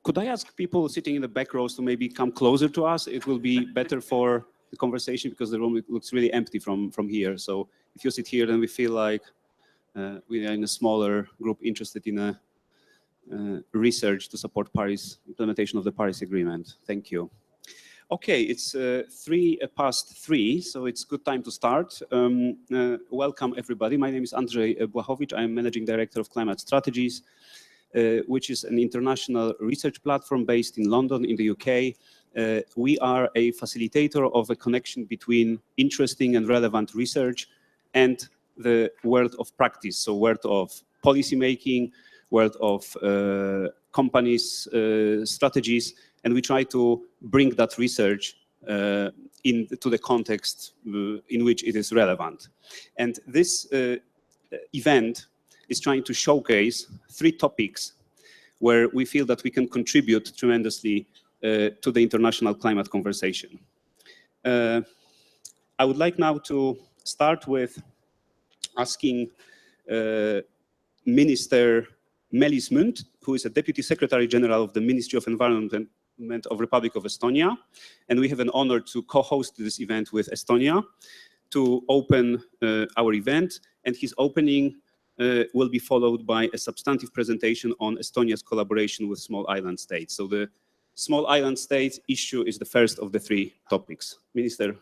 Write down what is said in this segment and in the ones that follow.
Could I ask people sitting in the back rows to maybe come closer to us? It will be better for the conversation because the room looks really empty from here. So if you sit here, then we feel like we are in a smaller group interested in research to support Paris implementation of the Paris Agreement. Thank you. Okay, it's 3:03, so it's good time to start. Welcome everybody. My name is Andrzej Błachowicz. I'm Managing Director of Climate Strategies, which is an international research platform based in London, in the UK. We are a facilitator of a connection between interesting and relevant research and the world of practice, so world of policy making, world of companies' strategies, and we try to bring that research into the context in which it is relevant. And this event is trying to showcase 3 topics where we feel that we can contribute tremendously to the international climate conversation. I would like now to start with asking Minister Meelis Münt, who is a Deputy Secretary General of the Ministry of Environment of Republic of Estonia, and we have an honor to co-host this event with Estonia, to open our event, and his opening will be followed by a substantive presentation on Estonia's collaboration with small island states. So the small island states issue is the first of the 3 topics. Minister.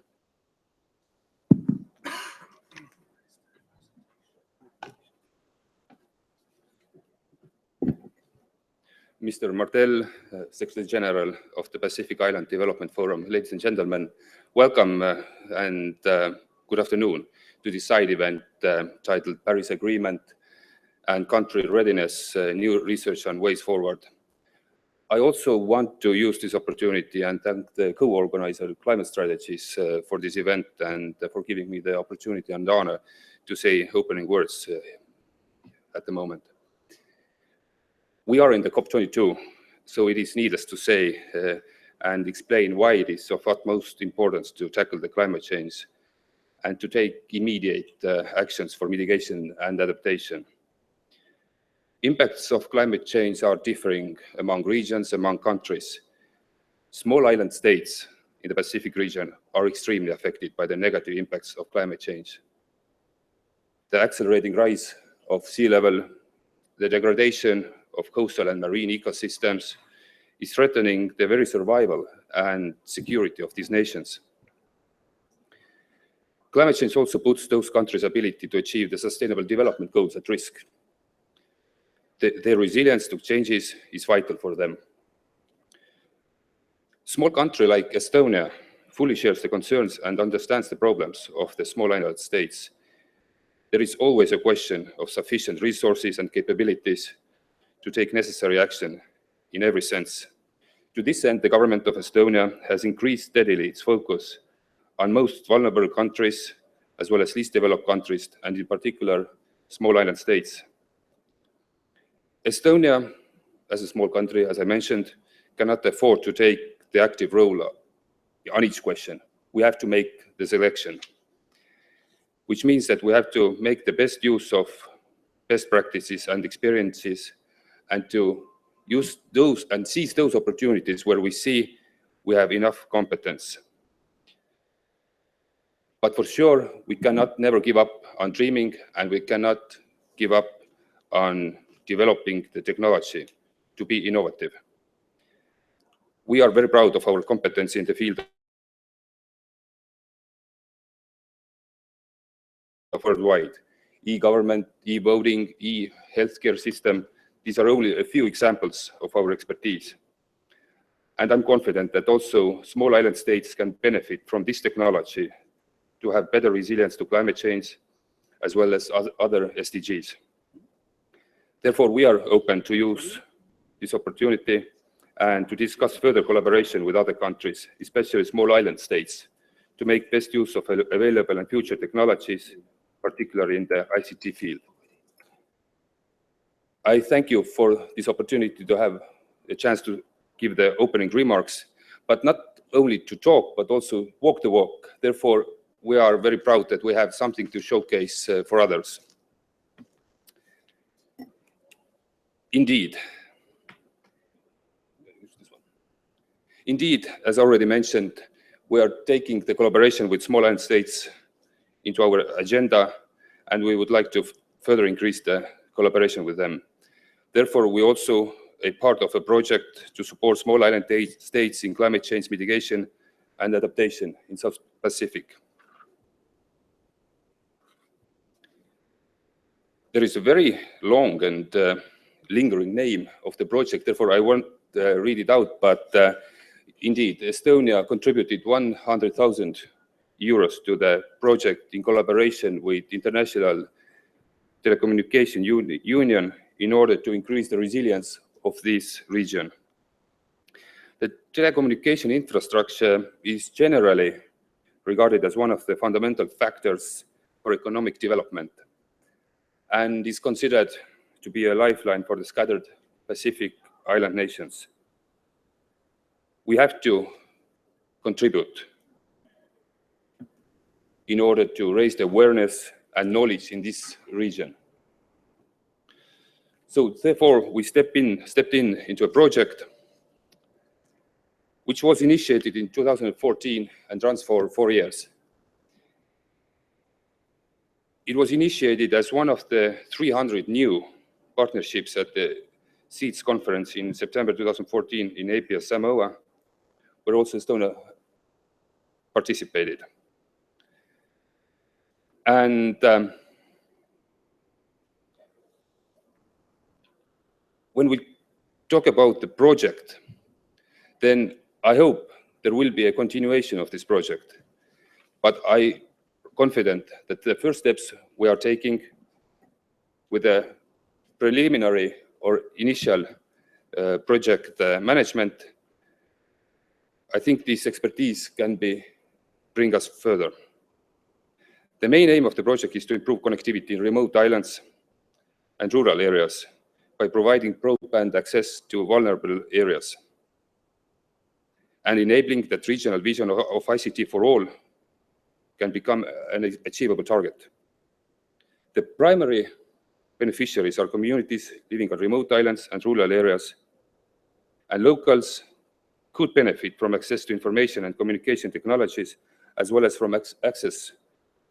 Mr. Martel, Secretary General of the Pacific Island Development Forum, ladies and gentlemen, welcome and good afternoon to this side event titled Paris Agreement and Country Readiness, New Research on Ways Forward. I also want to use this opportunity and thank the co-organizer Climate Strategies for this event and for giving me the opportunity and honor to say opening words at the moment. We are in the COP22, so it is needless to say and explain why it is of utmost importance to tackle the climate change and to take immediate actions for mitigation and adaptation. Impacts of climate change are differing among regions, among countries. Small island states in the Pacific region are extremely affected by the negative impacts of climate change. The accelerating rise of sea level, the degradation of coastal and marine ecosystems is threatening the very survival and security of these nations. Climate change also puts those countries' ability to achieve the Sustainable Development Goals at risk. Their resilience to changes is vital for them. Small country like Estonia fully shares the concerns and understands the problems of the small island states. There is always a question of sufficient resources and capabilities to take necessary action in every sense. To this end, the government of Estonia has increased steadily its focus on most vulnerable countries, as well as least developed countries, and in particular, small island states. Estonia, as a small country, as I mentioned, cannot afford to take the active role on each question. We have to make the selection, which means that we have to make the best use of best practices and experiences and to use those and seize those opportunities where we see we have enough competence. But for sure, we cannot never give up on dreaming, and we cannot give up on developing the technology to be innovative. We are very proud of our competence in the field of worldwide. E-government, e-voting, e-healthcare system, these are only a few examples of our expertise. And I'm confident that also small island states can benefit from this technology to have better resilience to climate change, as well as other SDGs. Therefore, we are open to use this opportunity and to discuss further collaboration with other countries, especially small island states, to make best use of available and future technologies, particularly in the ICT field. I thank you for this opportunity to have a chance to give the opening remarks, but not only to talk, but also walk the walk. Therefore, we are very proud that we have something to showcase for others. Indeed, Indeed, as already mentioned, we are taking the collaboration with small island states into our agenda, and we would like to further increase the collaboration with them. Therefore, we also a part of a project to support small island states in climate change mitigation and adaptation in South Pacific. There is a very long and lingering name of the project, therefore I won't read it out, but indeed, Estonia contributed 100,000 euros to the project in collaboration with International Telecommunication Union in order to increase the resilience of this region. The telecommunication infrastructure is generally regarded as one of the fundamental factors for economic development and is considered to be a lifeline for the scattered Pacific island nations. We have to contribute in order to raise the awareness and knowledge in this region. So therefore, we stepped in into a project which was initiated in 2014 and runs for 4 years. It was initiated as one of the 300 new partnerships at the SEEDS conference in September 2014 in Apia, Samoa, where also Estonia participated. And when we talk about the project, then I hope there will be a continuation of this project. But I'm confident that the first steps we are taking with the preliminary or initial project management, I think this expertise can bring us further. The main aim of the project is to improve connectivity in remote islands and rural areas by providing broadband access to vulnerable areas and enabling that regional vision of ICT for all can become an achievable target. The primary beneficiaries are communities living on remote islands and rural areas, and locals could benefit from access to information and communication technologies, as well as from access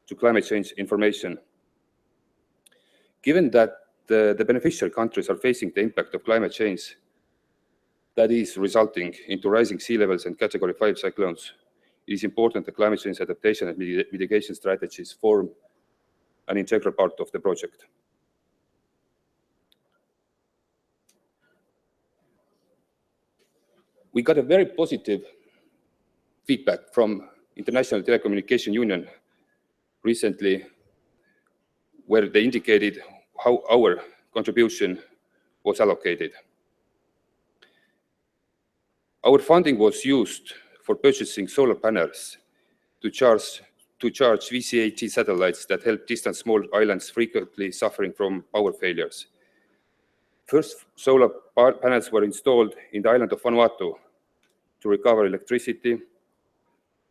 to climate change information. Given that the beneficial countries are facing the impact of climate change that is resulting into rising sea levels and Category 5 cyclones, it is important that climate change adaptation and mitigation strategies form an integral part of the project. We got a very positive feedback from International Telecommunication Union recently, where they indicated how our contribution was allocated. Our funding was used for purchasing solar panels to charge VCAT satellites that help distant small islands frequently suffering from power failures. First solar panels were installed in the island of Vanuatu to recover electricity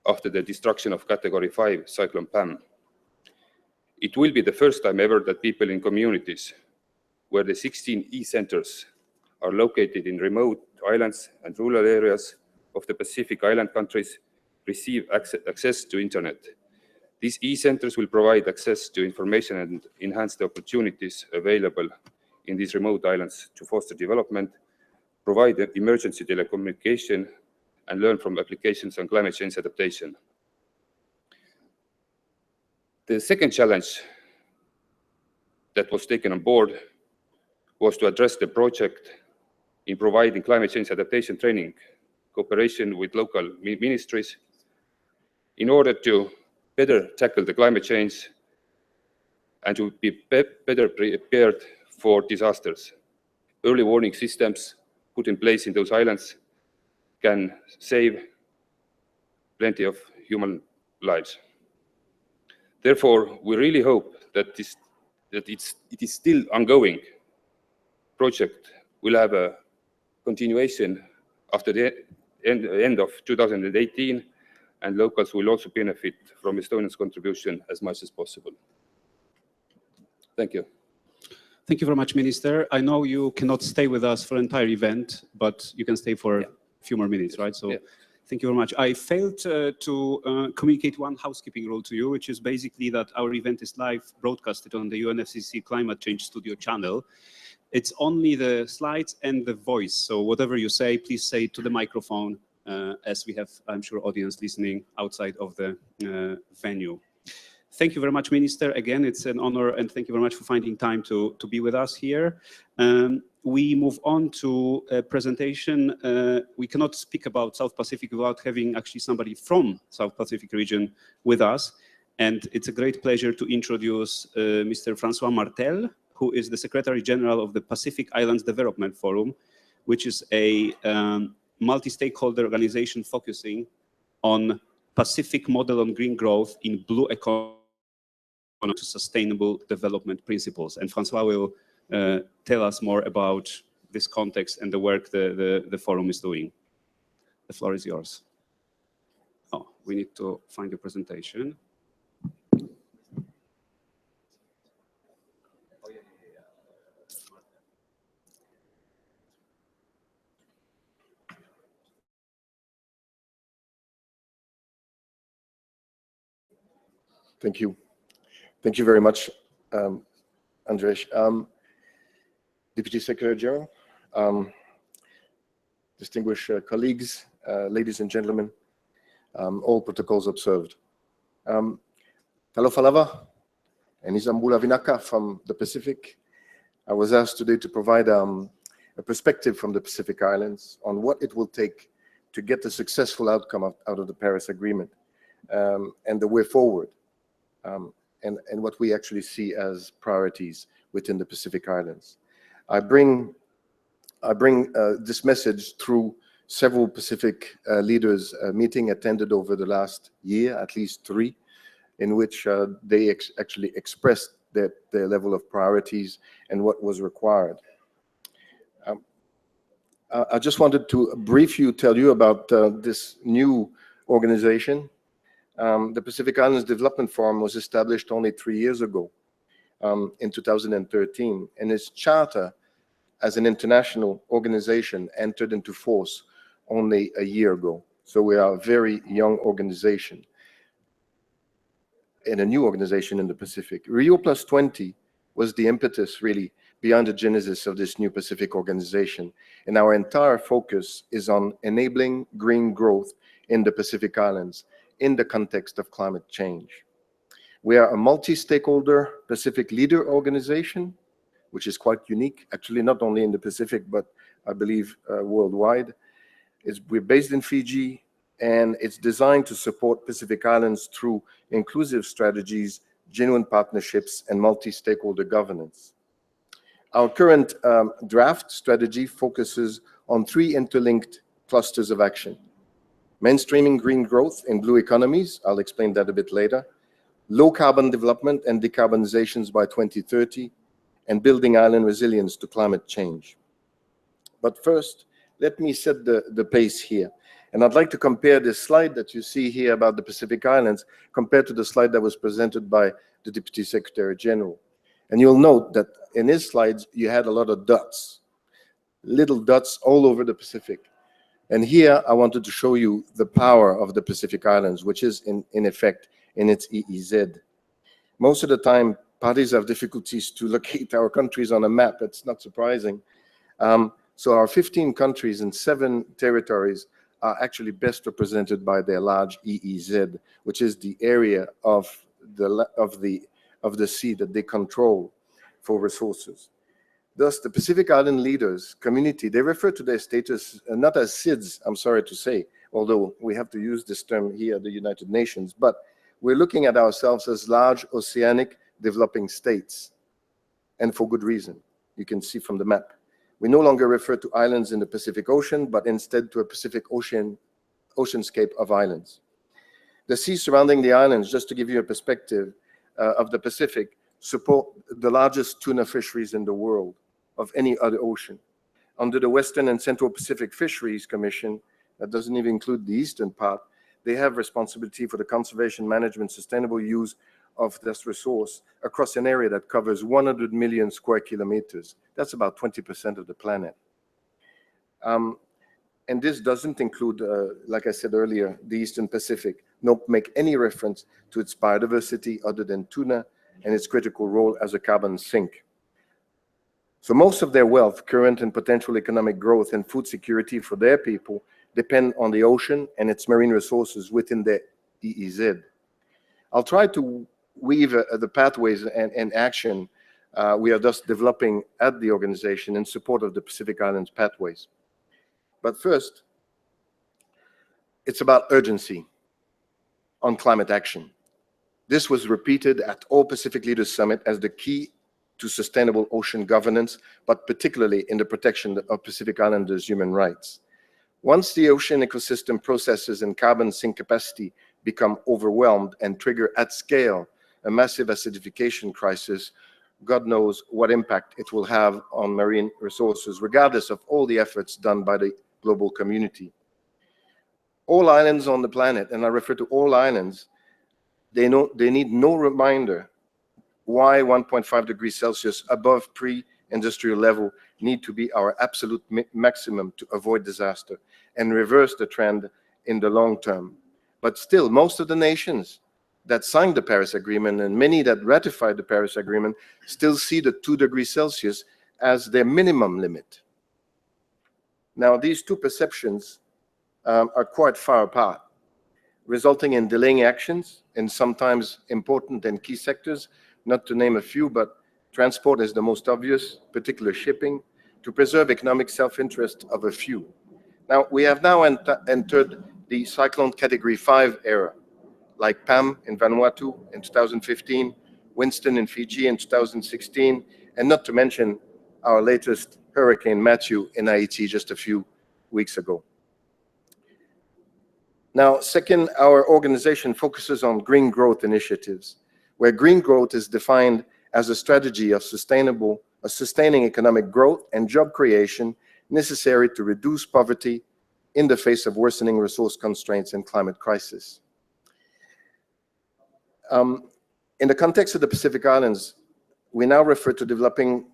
after the destruction of Category 5 Cyclone Pam. It will be the first time ever that people in communities where the 16 e-centers are located in remote islands and rural areas of the Pacific island countries receive access to internet. These e-centers will provide access to information and enhance the opportunities available in these remote islands to foster development, provide emergency telecommunication, and learn from applications on climate change adaptation. The second challenge that was taken on board was to address the project in providing climate change adaptation training, cooperation with local ministries, in order to better tackle the climate change and to be better prepared for disasters. Early warning systems put in place in those islands can save plenty of human lives. Therefore, we really hope that it is still ongoing project will have a continuation after the end of 2018, and locals will also benefit from Estonia's contribution as much as possible. Thank you. Thank you very much, Minister. I know you cannot stay with us for the entire event, but you can stay for a few more minutes, right? So thank you very much. I failed to communicate one housekeeping rule to you, which is basically that our event is live broadcasted on the UNFCCC Climate Change Studio channel. It's only the slides and the voice. So whatever you say, please say to the microphone, as we have, I'm sure, audience listening outside of the venue. Thank you very much, Minister. Again, it's an honor, and thank you very much for finding time to be with us here. We move on to a presentation. We cannot speak about South Pacific without having actually somebody from South Pacific region with us. And it's a great pleasure to introduce Mr. Francois Martel, who is the Secretary General of the Pacific Islands Development Forum, which is a multi-stakeholder organization focusing on Pacific model on green growth in blue economy to sustainable development principles. And Francois will tell us more about this context and the work the forum is doing. The floor is yours. Oh, we need to find the presentation. Thank you. Thank you very much, Andrzej. Deputy Secretary General, distinguished colleagues, ladies and gentlemen, all protocols observed. Talofalava and Isambula Vinaka from the Pacific. I was asked today to provide a perspective from the Pacific Islands on what it will take to get a successful outcome out of the Paris Agreement and the way forward. And what we actually see as priorities within the Pacific Islands. I bring this message through several Pacific leaders meeting attended over the last year, at least 3, in which they actually expressed their level of priorities and what was required. I just wanted to briefly tell you about this new organization. The Pacific Islands Development Forum was established only 3 years ago, in 2013, and its charter as an international organization entered into force only a year ago. So we are a very young organization and a new organization in the Pacific. Rio Plus 20 was the impetus really behind the genesis of this new Pacific organization, and our entire focus is on enabling green growth in the Pacific Islands in the context of climate change. We are a multi-stakeholder Pacific leader organization, which is quite unique, actually not only in the Pacific, but I believe worldwide. We're based in Fiji, and it's designed to support Pacific Islands through inclusive strategies, genuine partnerships, and multi-stakeholder governance. Our current draft strategy focuses on 3 interlinked clusters of action. Mainstreaming green growth in blue economies, I'll explain that a bit later, low carbon development and decarbonizations by 2030, and building island resilience to climate change. But first, let me set the pace here. And I'd like to compare this slide that you see here about the Pacific Islands compared to the slide that was presented by the Deputy Secretary General. And you'll note that in his slides, you had a lot of dots, little dots all over the Pacific. And here I wanted to show you the power of the Pacific Islands, which is in effect in its EEZ. Most of the time, parties have difficulties to locate our countries on a map. It's not surprising. So our 15 countries and 7 territories are actually best represented by their large EEZ, which is the area of the sea that they control for resources. Thus, the Pacific Island leaders community, they refer to their status not as SIDS, I'm sorry to say, although we have to use this term here at the United Nations, but we're looking at ourselves as large oceanic developing states, and for good reason. You can see from the map. We no longer refer to islands in the Pacific Ocean, but instead to a Pacific oceanscape of islands. The seas surrounding the islands, just to give you a perspective of the Pacific, support the largest tuna fisheries in the world of any other ocean. Under the Western and Central Pacific Fisheries Commission, that doesn't even include the eastern part, they have responsibility for the conservation, management, sustainable use of this resource across an area that covers 100 million square kilometers. That's about 20% of the planet. And this doesn't include, like I said earlier, the Eastern Pacific, nor make any reference to its biodiversity other than tuna and its critical role as a carbon sink. So most of their wealth, current and potential economic growth, and food security for their people depend on the ocean and its marine resources within the EEZ. I'll try to weave the pathways and action we are thus developing at the organization in support of the Pacific Islands pathways. But first, it's about urgency on climate action. This was repeated at all Pacific Leaders Summit as the key to sustainable ocean governance, but particularly in the protection of Pacific Islanders' human rights. Once the ocean ecosystem processes and carbon sink capacity become overwhelmed and trigger at scale a massive acidification crisis, God knows what impact it will have on marine resources, regardless of all the efforts done by the global community. All islands on the planet, and I refer to all islands, they need no reminder why 1.5 degrees Celsius above pre-industrial level need to be our absolute maximum to avoid disaster and reverse the trend in the long term. But still, most of the nations that signed the Paris Agreement and many that ratified the Paris Agreement still see the 2 degrees Celsius as their minimum limit. Now, these two perceptions are quite far apart, resulting in delaying actions in sometimes important and key sectors, not to name a few, but transport is the most obvious, particularly shipping, to preserve economic self-interest of a few. Now, we have now entered the cyclone category 5 era, like Pam in Vanuatu in 2015, Winston in Fiji in 2016, and not to mention our latest Hurricane Matthew in Haiti just a few weeks ago. Now, second, our organization focuses on green growth initiatives, where green growth is defined as a strategy of sustaining economic growth and job creation necessary to reduce poverty in the face of worsening resource constraints and climate crisis. In the context of the Pacific Islands, we now refer to developing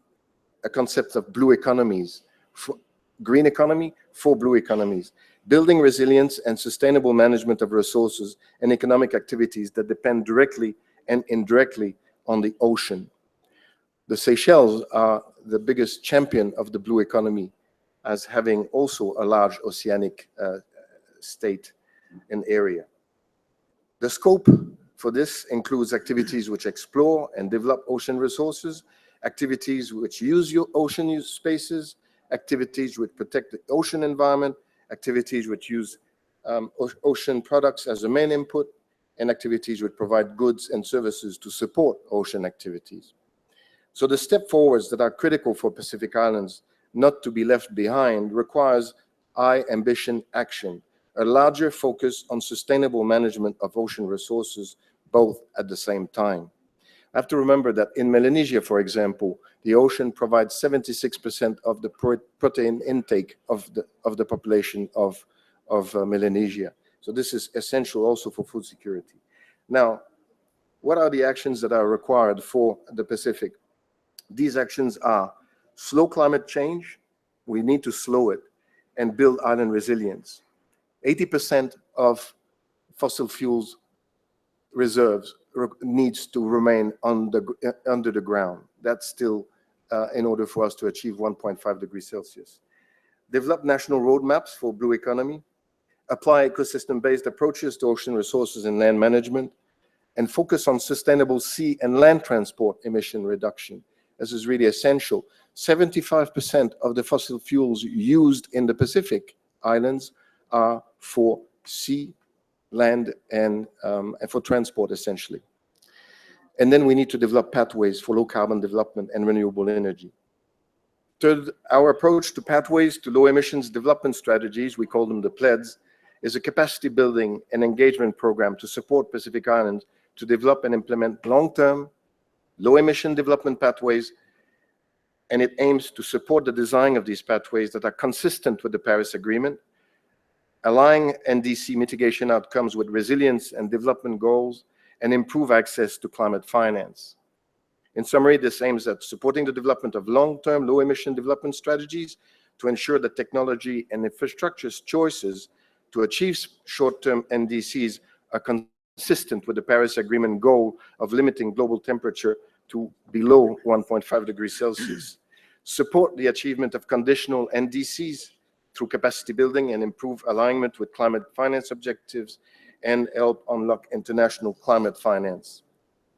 a concept of blue economies, green economy for blue economies, building resilience and sustainable management of resources and economic activities that depend directly and indirectly on the ocean. The Seychelles are the biggest champion of the blue economy, as having also a large oceanic state and area. The scope for this includes activities which explore and develop ocean resources, activities which use ocean spaces, activities which protect the ocean environment, activities which use ocean products as a main input, and activities which provide goods and services to support ocean activities. So the step forwards that are critical for Pacific Islands not to be left behind requires high ambition action, a larger focus on sustainable management of ocean resources, both at the same time. I have to remember that in Melanesia, for example, the ocean provides 76% of the protein intake of the population of Melanesia. So this is essential also for food security. Now, what are the actions that are required for the Pacific? These actions are slow climate change. We need to slow it and build island resilience. 80% of fossil fuels reserves needs to remain under the ground. That's still in order for us to achieve 1.5 degrees Celsius. Develop national roadmaps for blue economy, apply ecosystem-based approaches to ocean resources and land management, and focus on sustainable sea and land transport emission reduction. This is really essential. 75% of the fossil fuels used in the Pacific Islands are for sea, land, and for transport, essentially. And then we need to develop pathways for low carbon development and renewable energy. Third, our approach to pathways to low emissions development strategies, we call them the PLEDs, is a capacity building and engagement program to support Pacific Islands to develop and implement long-term, low-emission development pathways, and it aims to support the design of these pathways that are consistent with the Paris Agreement, aligning NDC mitigation outcomes with resilience and development goals, and improve access to climate finance. In summary, this aims at supporting the development of long-term low-emission development strategies to ensure that technology and infrastructure choices to achieve short-term NDCs are consistent with the Paris Agreement goal of limiting global temperature to below 1.5 degrees Celsius, support the achievement of conditional NDCs through capacity building and improve alignment with climate finance objectives, and help unlock international climate finance.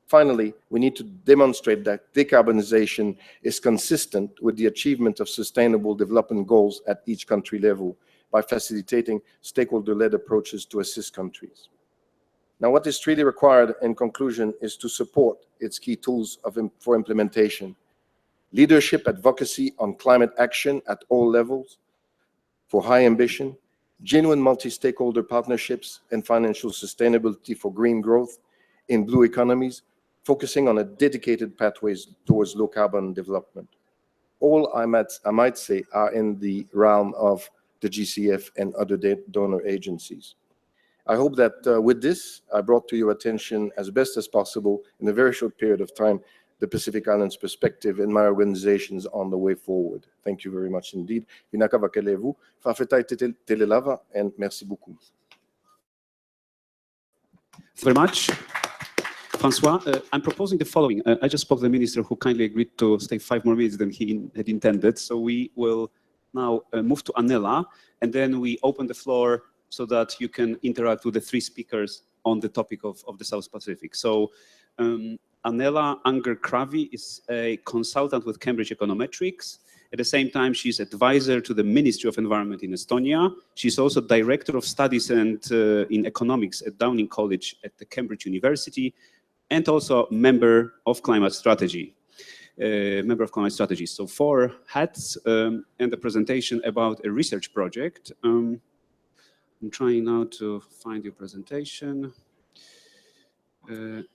Finally, we need to demonstrate that decarbonization is consistent with the achievement of sustainable development goals at each country level by facilitating stakeholder-led approaches to assist countries. Now, what is really required in conclusion is to support its key tools for implementation: leadership advocacy on climate action at all levels for high ambition, genuine multi-stakeholder partnerships and financial sustainability for green growth in blue economies, focusing on a dedicated pathways towards low carbon development. All I might say are in the realm of the GCF and other donor agencies. I hope that with this, I brought to your attention as best as possible in a very short period of time the Pacific Islands perspective and my organizations on the way forward. Thank you very much indeed. Vinaka vakelevu, fafetai telelava, and merci beaucoup. Thank you very much, Francois. I'm proposing the following. I just spoke to the minister who kindly agreed to stay 5 more minutes than he had intended. So we will now move to Anela, and then we open the floor so that you can interact with the 3 speakers on the topic of the South Pacific. So Anela Anger-Kravi is a consultant with Cambridge Econometrics. At the same time, she's advisor to the Ministry of Environment in Estonia. She's also director of studies and in economics at Downing College at the Cambridge University, and also member of Climate Strategy. So 4 hats and a presentation about a research project. I'm trying now to find your presentation.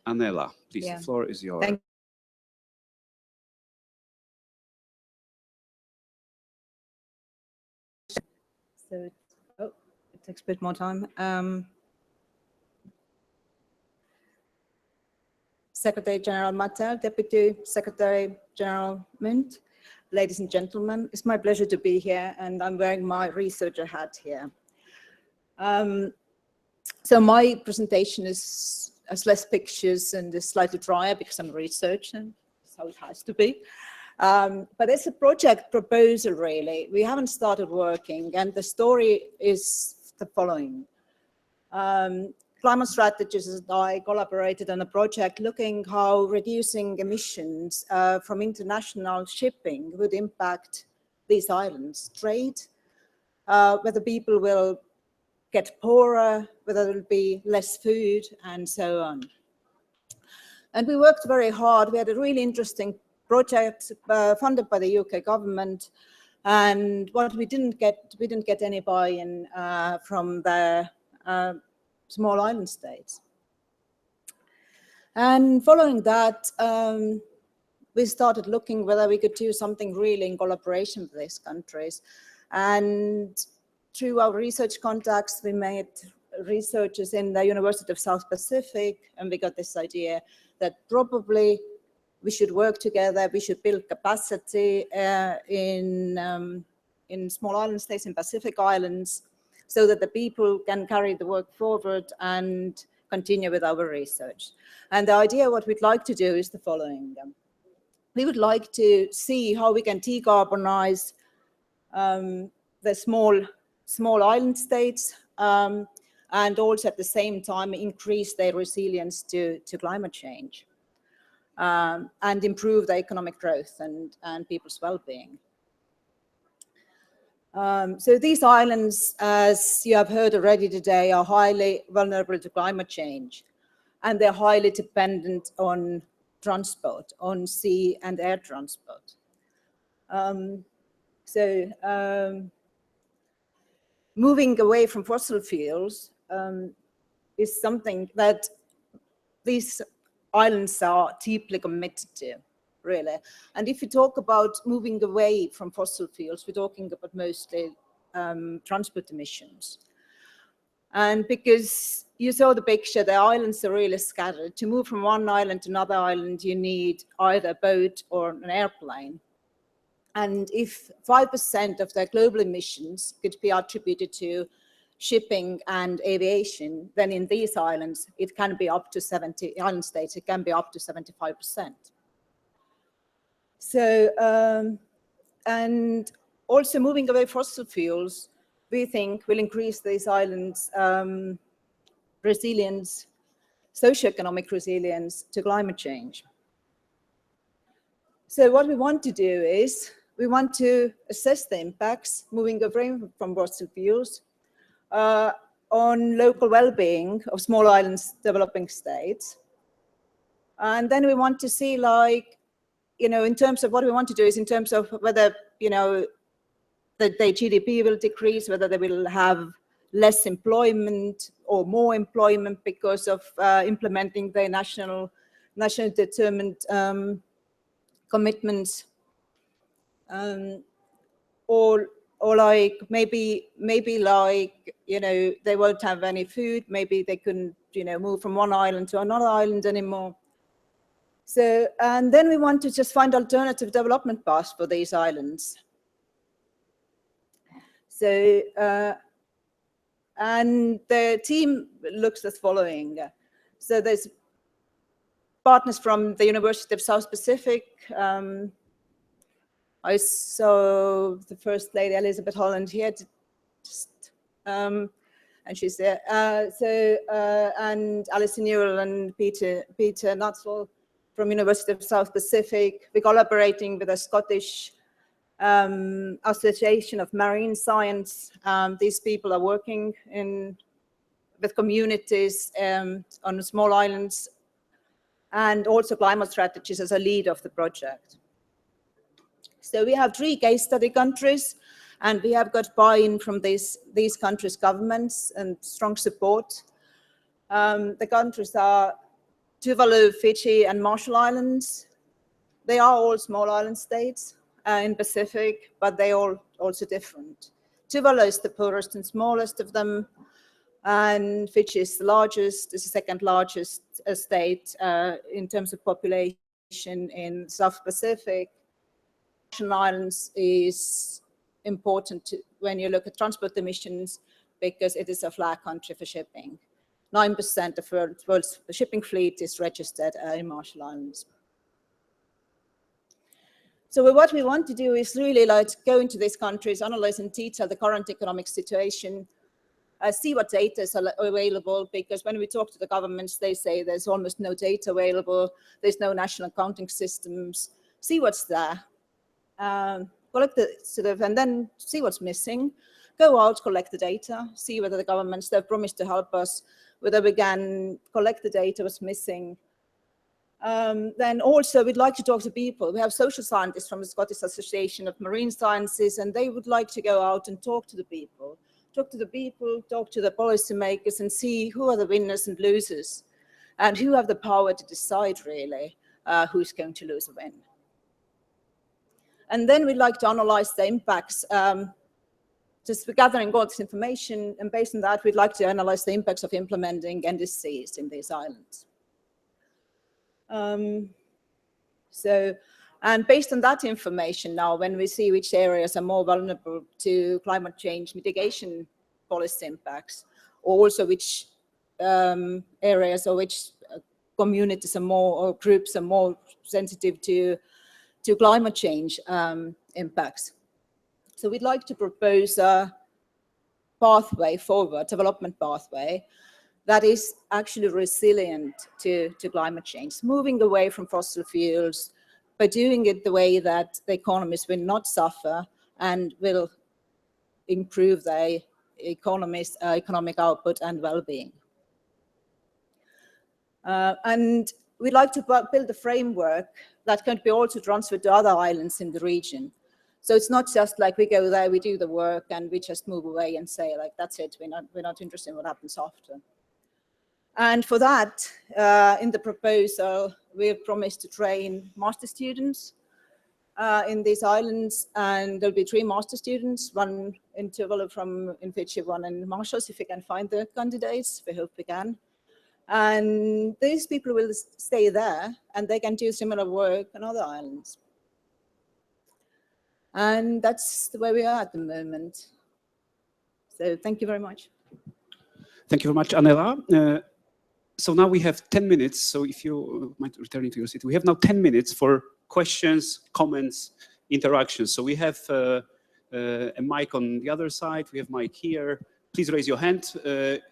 Anela, please, the floor is yours. Thank So, it takes a bit more time. Secretary General Martel, Deputy Secretary General Mint, ladies and gentlemen, it's my pleasure to be here, and I'm wearing my researcher hat here. So my presentation has less pictures and is slightly drier because I'm a researcher. That's how it has to be. But it's a project proposal, really. We haven't started working, and the story is the following. Climate strategists and I collaborated on a project looking how reducing emissions from international shipping would impact these islands. Trade, whether people will get poorer, whether there will be less food, and so on. And we worked very hard. We had a really interesting project funded by the UK government, and what we didn't get any buy-in from the small island states. And following that, we started looking whether we could do something really in collaboration with these countries. And through our research contacts, we met researchers in the University of South Pacific, and we got this idea that probably we should work together, we should build capacity in small island states, in Pacific Islands, so that the people can carry the work forward and continue with our research. And the idea, what we'd like to do is the following. We would like to see how we can decarbonize the small island states and also at the same time increase their resilience to climate change and improve the economic growth and people's well-being. So these islands, as you have heard already today, are highly vulnerable to climate change, and they're highly dependent on transport, on sea and air transport. Moving away from fossil fuels is something that these islands are deeply committed to. Really. And if you talk about moving away from fossil fuels, we're talking about mostly transport emissions. And because you saw the picture, the islands are really scattered. To move from one island to another island, you need either a boat or an airplane. And if 5% of their global emissions could be attributed to shipping and aviation, then in these islands, it can be up to 70, island states, it can be up to 75%. So, and also moving away fossil fuels, we think will increase these islands' resilience, socioeconomic resilience to climate change. So what we want to do is, we want to assess the impacts, moving away from fossil fuels, on local well-being of small islands developing states. And then we want to see, like, in terms of what we want to do is in terms of whether, that their GDP will decrease, whether they will have less employment or more employment because of implementing their national determined commitments, or like maybe like, they won't have any food, maybe they couldn't, move from one island to another island anymore. So, and then we want to just find alternative development paths for these islands. So, and the team looks as following. So there's partners from the University of South Pacific. I saw the First Lady, Elizabeth Holland, here, and she's there. And Alison Newell and Peter Nuttall from University of South Pacific. We're collaborating with a Scottish Association of Marine Science. These people are working with communities on small islands, and also climate strategies as a lead of the project. So we have 3 case study countries, and we have got buy-in from these countries' governments and strong support. The countries are Tuvalu, Fiji, and Marshall Islands. They are all small island states in Pacific, but they are also different. Tuvalu is the poorest and smallest of them, and Fiji is the largest, is the second largest state in terms of population in South Pacific. Marshall Islands is important when you look at transport emissions because it is a flag country for shipping. 9% of the world's shipping fleet is registered in Marshall Islands. So what we want to do is really like go into these countries, analyze in detail the current economic situation, see what data is available, because when we talk to the governments, they say there's almost no data available, there's no national accounting systems. See what's there, collect the and then see what's missing, go out, collect the data, see whether the governments, they've promised to help us, whether we can collect the data, what's missing. Then also we'd like to talk to people. We have social scientists from the Scottish Association of Marine Sciences, and they would like to go out and talk to the people, talk to the policymakers, and see who are the winners and losers, and who have the power to decide really who's going to lose or win. And then we'd like to analyze the impacts, just gathering all this information, and based on that, we'd like to analyze the impacts of implementing NDCs in these islands. And based on that information now, when we see which areas are more vulnerable to climate change mitigation policy impacts, or also which areas or which communities are more, or groups are more sensitive to climate change impacts. So we'd like to propose a pathway forward, development pathway, that is actually resilient to climate change, moving away from fossil fuels, by doing it the way that the economies will not suffer and will improve their economies, economic output and well-being. And we'd like to build a framework that can be also transferred to other islands in the region. So it's not just like we go there, we do the work, and we just move away and say, like, that's it, we're not interested in what happens after. And for that, in the proposal, we've promised to train master students in these islands, and there'll be 3 master students, one in Tuvalu from in Fiji 1 and Mauritius, if we can find the candidates. We hope we can. And these people will stay there and they can do similar work on other islands. And that's the way we are at the moment. So thank you very much. Thank you very much, Anela. So now we have 10 minutes. So if you might return to your seat, we have now 10 minutes for questions, comments, interactions. So we have a mic on the other side. We have mic here. Please raise your hand.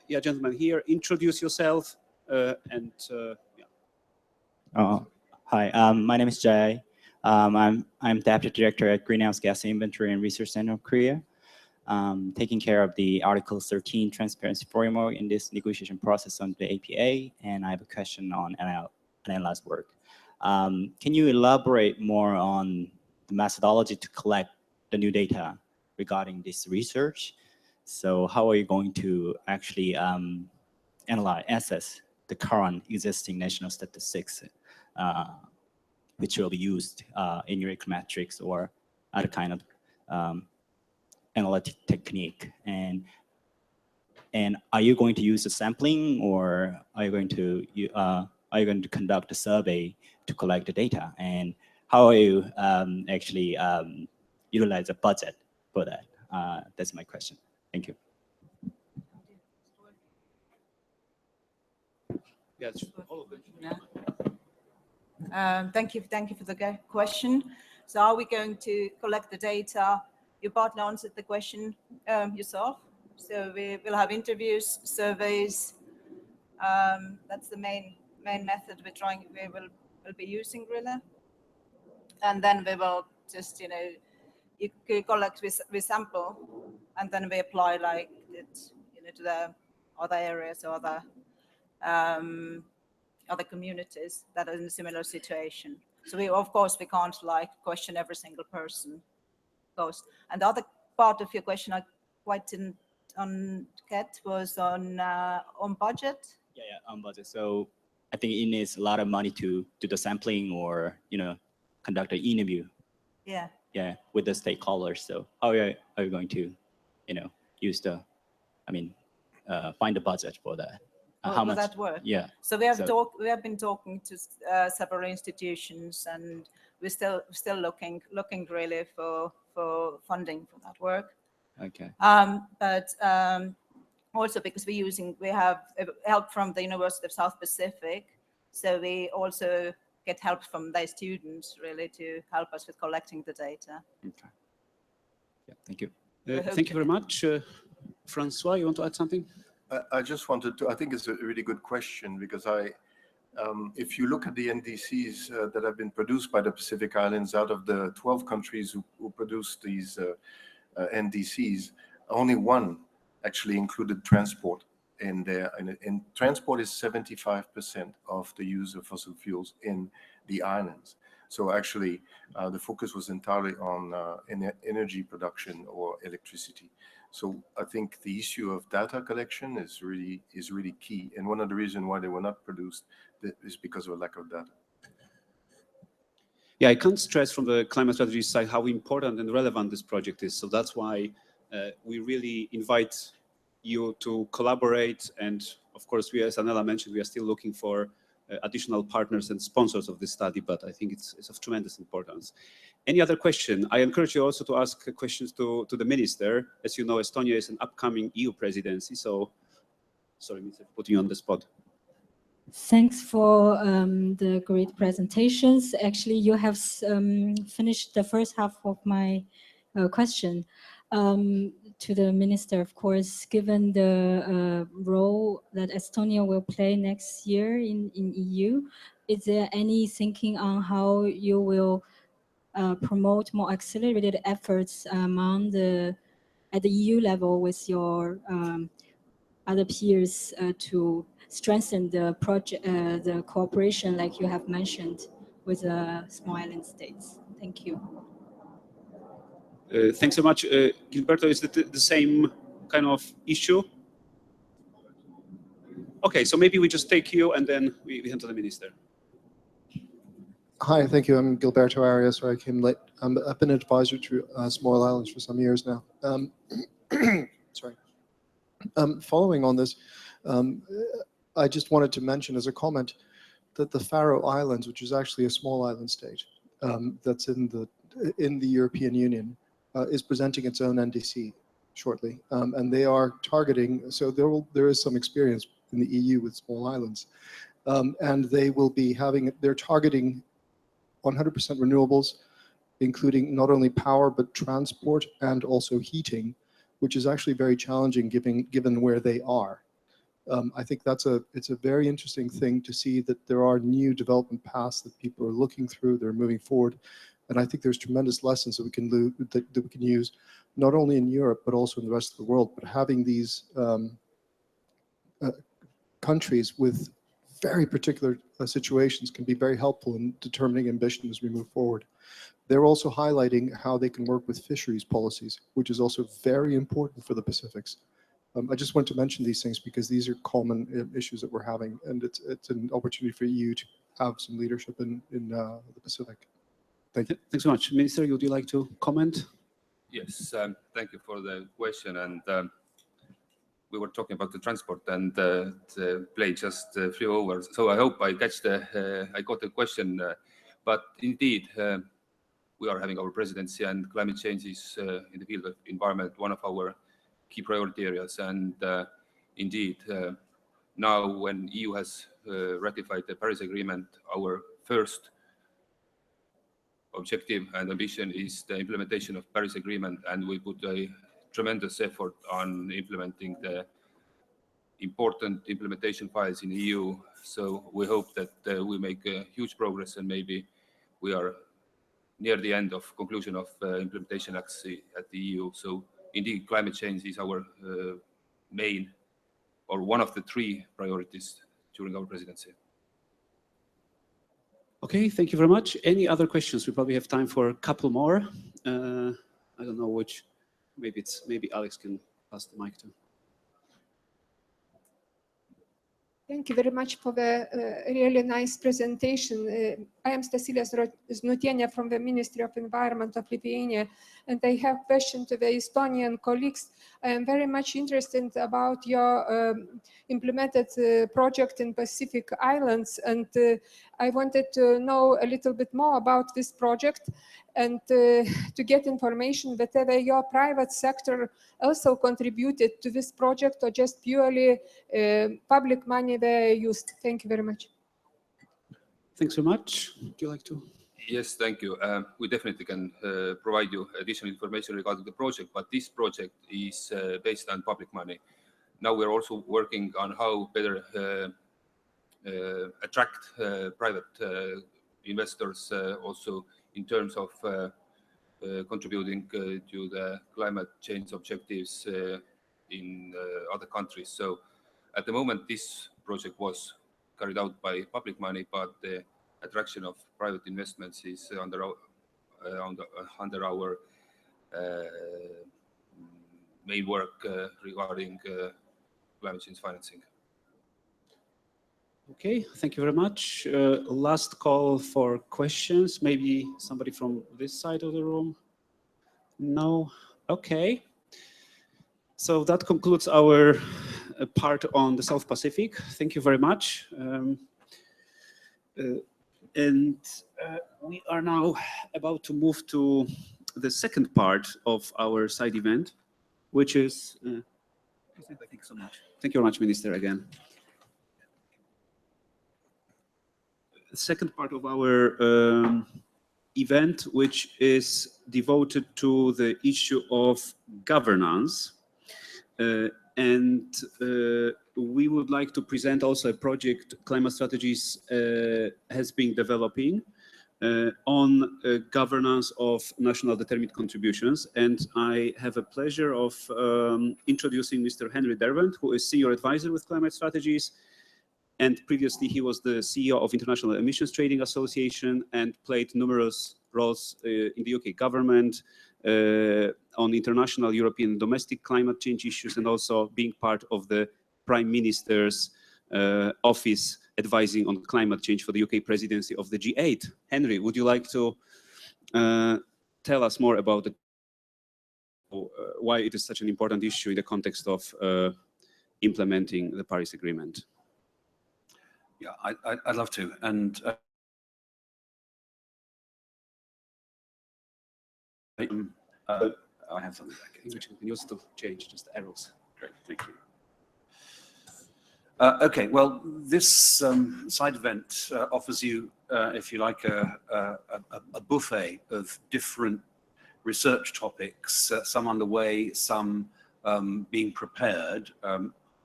Yeah, gentleman here. Introduce yourself. Yeah. Hi, my name is Jay. I'm Deputy Director at Greenhouse Gas Inventory and Research Center of Korea, taking care of the Article 13 transparency framework in this negotiation process on the APA, and I have a question on Anela's work. Can you elaborate more on the methodology to collect the new data regarding this research? So how are you going to actually assess the current existing national statistics which will be used in your econometrics or other kind of analytic technique? And are you going to use a sampling, or are you going to conduct a survey to collect the data? And how are you actually utilize a budget for that? That's my question. Thank you. Yes, all of it. Yeah. Thank you for the question. So are we going to collect the data? You partly answered the question yourself. So we will have interviews, surveys. That's the main method we will be using really. And then we will just, you collect with sample, and then we apply like it, to the other areas or other communities that are in a similar situation. So of course we can't like question every single person. And the other part of your question I quite didn't get was on budget. Yeah, on budget. So I think it needs a lot of money to do the sampling or conduct an interview. Yeah. Yeah, with the stakeholders. So how are you going to use find the budget for that? How much? Will that work? Yeah. So we have been talking to several institutions, and we're still looking really for funding for that work. Okay. But also because we have help from the University of South Pacific, so we also get help from their students really to help us with collecting the data. Okay. Yeah. Thank you. Thank you very much. Francois, you want to add something? I just wanted to, I think it's a really good question, because if you look at the NDCs that have been produced by the Pacific Islands, out of the 12 countries who produced these NDCs, only one actually included transport in there. And transport is 75% of the use of fossil fuels in the islands. So actually, the focus was entirely on energy production or electricity. So I think the issue of data collection is really key. And one of the reasons why they were not produced is because of a lack of data. Yeah, I can't stress from the climate strategy side how important and relevant this project is. So that's why we really invite you to collaborate. And of course, we, as Anela mentioned, we are still looking for additional partners and sponsors of this study, but I think it's of tremendous importance. Any other question? I encourage you also to ask questions to the minister. As you know, Estonia is an upcoming EU presidency, so sorry, Minister, putting you on the spot. Thanks for the great presentations. Actually, you have finished the first half of my question. To the minister, of course, given the role that Estonia will play next year in EU, is there any thinking on how you will promote more accelerated efforts at the EU level with your other peers to strengthen the project, the cooperation, like you have mentioned, with small island states? Thank you. Thanks so much. Gilberto, is it the same kind of issue? Okay, so maybe we just take you and then we hand to the minister. Hi, thank you. I'm Gilberto Arias. I came late. I've been an advisor to small islands for some years now. sorry. Following on this, I just wanted to mention as a comment that the Faroe Islands, which is actually a small island state that's in the European Union, is presenting its own NDC shortly, and they are targeting. So there is some experience in the EU with small islands, and they will be having. They're targeting 100% renewables, including not only power but transport and also heating, which is actually very challenging given where they are. I think it's a very interesting thing to see that there are new development paths that people are looking through, they're moving forward. And I think there's tremendous lessons that we can use, not only in Europe, but also in the rest of the world. But having these countries with very particular situations can be very helpful in determining ambition as we move forward. They're also highlighting how they can work with fisheries policies, which is also very important for the Pacifics. I just want to mention these things because these are common issues that we're having, and it's an opportunity for you to have some leadership in the Pacific. Thank you. Thanks so much. Minister, would you like to comment? Yes, thank you for the question. And we were talking about the transport, and the plane just flew over. So I hope I got the question. But indeed, we are having our presidency, and climate change is in the field of environment one of our key priority areas. And indeed, now when EU has ratified the Paris Agreement, our first objective and ambition is the implementation of Paris Agreement, and we put a tremendous effort on implementing the important implementation files in the EU. So we hope that we make huge progress, and maybe we are near the end of conclusion of implementation at the EU. So indeed, climate change is our main, or one of the three priorities during our presidency. Okay, thank you very much. Any other questions? We probably have time for a couple more. I don't know which. Maybe Alex can pass the mic to. Thank you very much for the really nice presentation. I am Stasilia Znutienė from the Ministry of Environment of Lithuania, and I have a question to the Estonian colleagues. I am very much interested about your implemented project in Pacific Islands, and I wanted to know a little bit more about this project and to get information whether your private sector also contributed to this project or just purely public money were used. Thank you very much. Thanks so much. Would you like to? Yes, thank you. We definitely can provide you additional information regarding the project, but this project is based on public money. Now we're also working on how better attract private investors also in terms of contributing to the climate change objectives in other countries. So at the moment, this project was carried out by public money, but the attraction of private investments is under our main work regarding climate change financing. Okay, thank you very much. Last call for questions. Maybe somebody from this side of the room? No? Okay. So that concludes our part on the South Pacific. Thank you very much. We are now about to move to the second part of our side event, which is... thank you so much. Thank you very much, Minister, again. The second part of our event, which is devoted to the issue of governance. We would like to present also a project Climate Strategies has been developing on governance of national determined contributions. And I have a pleasure of introducing Mr. Henry Derwent, who is Senior Advisor with Climate Strategies. And previously, he was the CEO of International Emissions Trading Association and played numerous roles in the UK government on international, European, domestic climate change issues, and also being part of the Prime Minister's office advising on climate change for the UK presidency of the G8. Henry, would you like to tell us more about the why it is such an important issue in the context of implementing the Paris Agreement. Yeah, I'd love to. And I have something back. You can use to change just the arrows. Great, thank you. Okay, well, this side event offers you, if you like, a buffet of different research topics, some underway, some being prepared,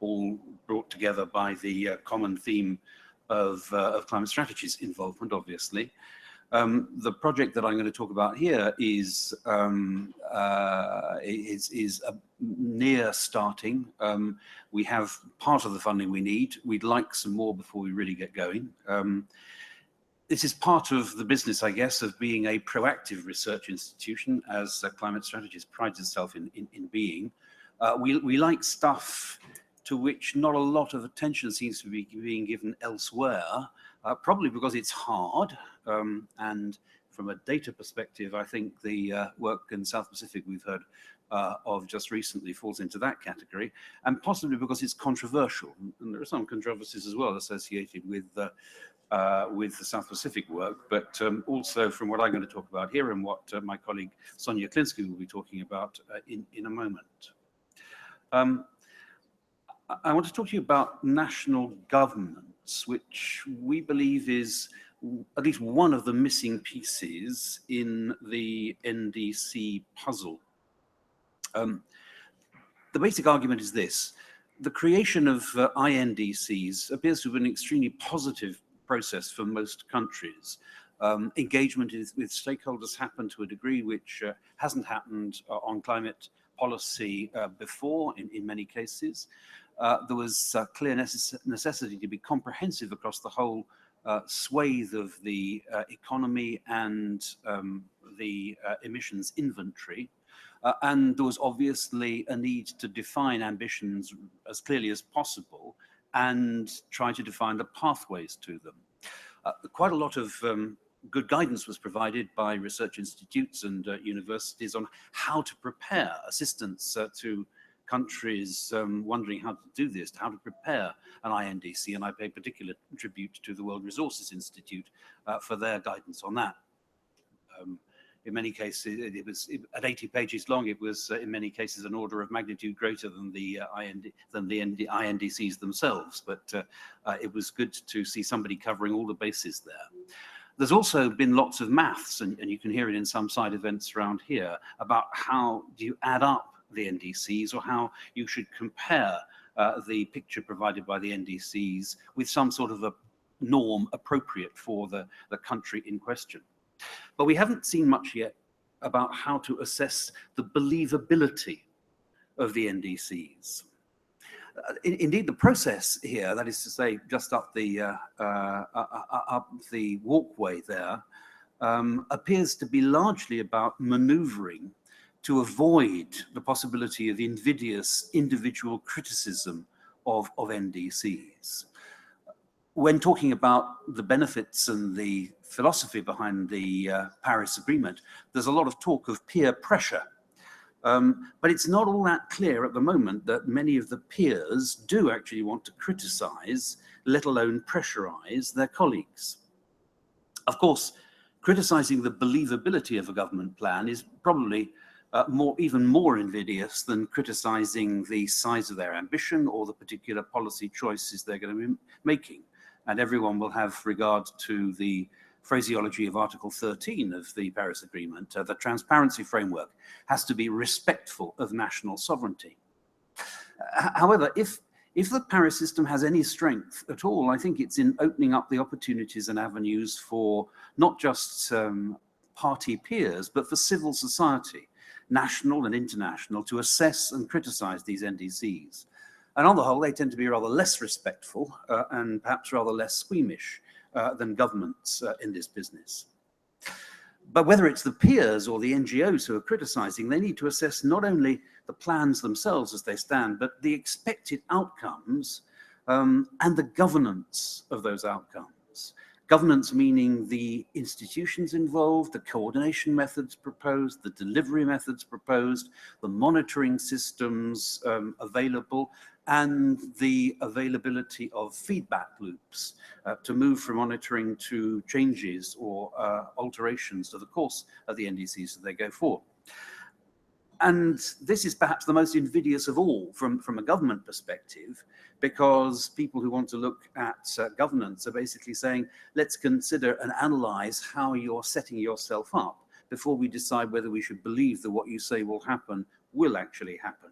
all brought together by the common theme of climate strategies involvement, obviously. The project that I'm going to talk about here is near starting. We have part of the funding we need. We'd like some more before we really get going. This is part of the business, I guess, of being a proactive research institution, as Climate Strategies prides itself in being. We like stuff to which not a lot of attention seems to be being given elsewhere, probably because it's hard. And from a data perspective, I think the work in South Pacific we've heard of just recently falls into that category, and possibly because it's controversial. And there are some controversies as well associated with the South Pacific work, but also from what I'm going to talk about here and what my colleague Sonia Klinsky will be talking about in a moment. I want to talk to you about national governments, which we believe is at least one of the missing pieces in the NDC puzzle. The basic argument is this: the creation of INDCs appears to have been an extremely positive process for most countries. Engagement with stakeholders happened to a degree which hasn't happened on climate policy before in many cases. There was a clear necessity to be comprehensive across the whole swathe of the economy and the emissions inventory. And there was obviously a need to define ambitions as clearly as possible and try to define the pathways to them. Quite a lot of good guidance was provided by research institutes and universities on how to prepare assistance to countries wondering how to do this, how to prepare an INDC, and I pay particular tribute to the World Resources Institute for their guidance on that. In many cases, it was at 80 pages long. It was in many cases an order of magnitude greater than the INDCs themselves, but it was good to see somebody covering all the bases there. There's also been lots of maths, and you can hear it in some side events around here, about how do you add up the NDCs, or how you should compare the picture provided by the NDCs with some sort of a norm appropriate for the country in question. But we haven't seen much yet about how to assess the believability of the NDCs. Indeed, the process here, that is to say, just up the walkway there, appears to be largely about maneuvering to avoid the possibility of invidious individual criticism of NDCs. When talking about the benefits and the philosophy behind the Paris Agreement, there's a lot of talk of peer pressure. But it's not all that clear at the moment that many of the peers do actually want to criticize, let alone pressurize their colleagues. Of course, criticizing the believability of a government plan is probably even more invidious than criticizing the size of their ambition or the particular policy choices they're going to be making. And everyone will have regard to the phraseology of Article 13 of the Paris Agreement. The transparency framework has to be respectful of national sovereignty. However, if the Paris system has any strength at all, I think it's in opening up the opportunities and avenues for not just party peers, but for civil society, national and international, to assess and criticize these NDCs. And on the whole, they tend to be rather less respectful and perhaps rather less squeamish than governments in this business. But whether it's the peers or the NGOs who are criticizing, they need to assess not only the plans themselves as they stand, but the expected outcomes and the governance of those outcomes. Governance meaning the institutions involved, the coordination methods proposed, the delivery methods proposed, the monitoring systems available, and the availability of feedback loops to move from monitoring to changes or alterations to the course of the NDCs as they go forward. And this is perhaps the most invidious of all from a government perspective, because people who want to look at governance are basically saying, let's consider and analyze how you're setting yourself up before we decide whether we should believe that what you say will happen will actually happen.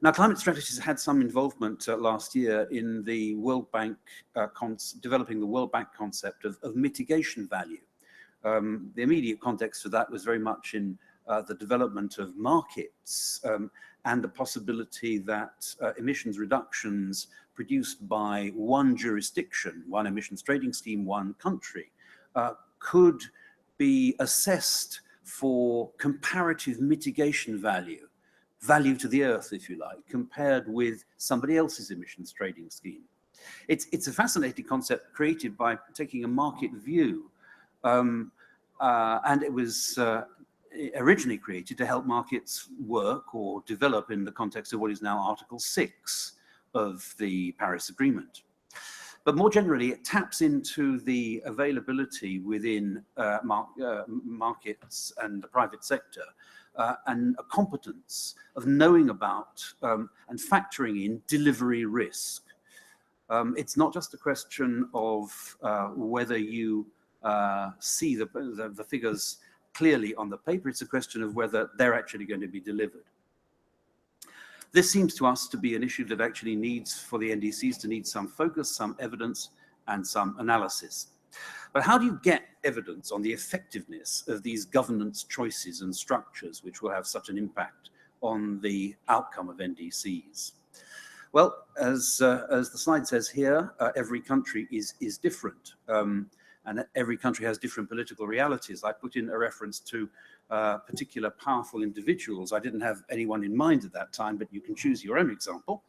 Now, climate strategies had some involvement last year in the World Bank, developing the World Bank concept of mitigation value. The immediate context for that was very much in the development of markets and the possibility that emissions reductions produced by one jurisdiction, one emissions trading scheme, one country, could be assessed for comparative mitigation value, value to the earth, if you like, compared with somebody else's emissions trading scheme. It's a fascinating concept created by taking a market view, and it was originally created to help markets work or develop in the context of what is now Article 6 of the Paris Agreement. But more generally, it taps into the availability within markets and the private sector and a competence of knowing about and factoring in delivery risk. It's not just a question of whether you see the figures clearly on the paper, it's a question of whether they're actually going to be delivered. This seems to us to be an issue that actually needs, for the NDCs, to need some focus, some evidence, and some analysis. But how do you get evidence on the effectiveness of these governance choices and structures which will have such an impact on the outcome of NDCs? Well, as the slide says here, every country is different. And every country has different political realities. I put in a reference to particular powerful individuals. I didn't have anyone in mind at that time, but you can choose your own example.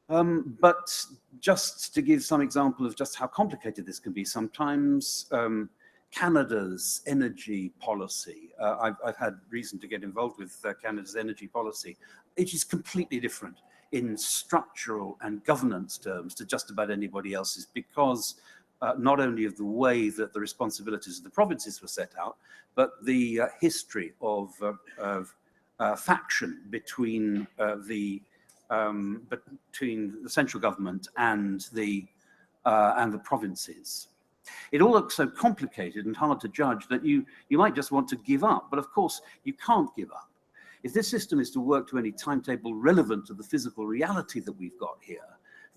But just to give some example of just how complicated this can be, sometimes Canada's energy policy, I've had reason to get involved with Canada's energy policy. It is completely different in structural and governance terms to just about anybody else's, because not only of the way that the responsibilities of the provinces were set out, but the history of faction between the central government and the provinces. It all looks so complicated and hard to judge that you might just want to give up. But of course, you can't give up. If this system is to work to any timetable relevant to the physical reality that we've got here,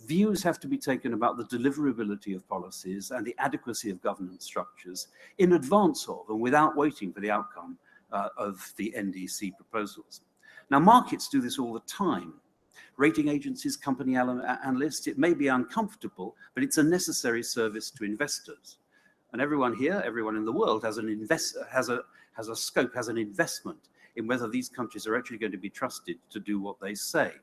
views have to be taken about the deliverability of policies and the adequacy of governance structures in advance of and without waiting for the outcome of the NDC proposals. Now, markets do this all the time. Rating agencies, company analysts, it may be uncomfortable, but it's a necessary service to investors. And everyone here, everyone in the world has a scope, has an investment in whether these countries are actually going to be trusted to do what they say.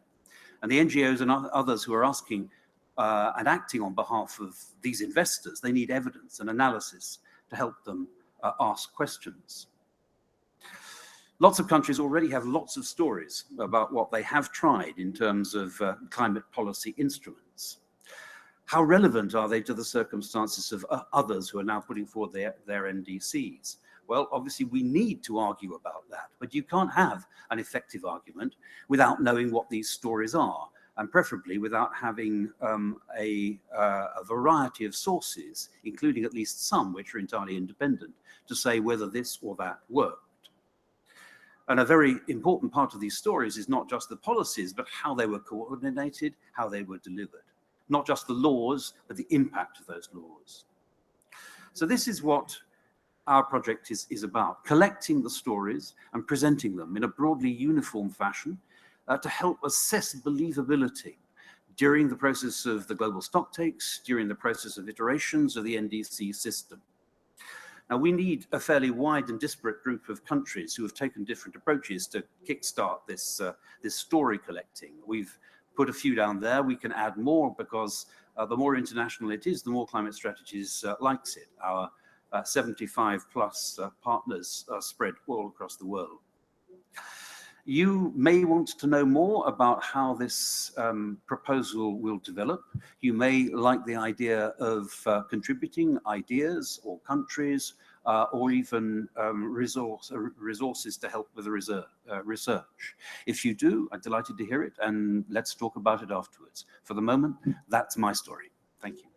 And the NGOs and others who are asking and acting on behalf of these investors, they need evidence and analysis to help them ask questions. Lots of countries already have lots of stories about what they have tried in terms of climate policy instruments. How relevant are they to the circumstances of others who are now putting forward their NDCs? Well, obviously, we need to argue about that, but you can't have an effective argument without knowing what these stories are, and preferably without having a variety of sources, including at least some which are entirely independent, to say whether this or that worked. And a very important part of these stories is not just the policies, but how they were coordinated, how they were delivered. Not just the laws, but the impact of those laws. So this is what our project is about, collecting the stories and presenting them in a broadly uniform fashion to help assess believability during the process of the global stocktakes, during the process of iterations of the NDC system. Now, we need a fairly wide and disparate group of countries who have taken different approaches to kickstart this story collecting. We've put a few down there. We can add more because the more international it is, the more climate strategies likes it. Our 75 plus partners are spread all across the world. You may want to know more about how this proposal will develop. You may like the idea of contributing ideas or countries or even resources to help with the research. If you do, I'm delighted to hear it, and let's talk about it afterwards. For the moment, that's my story. Thank you.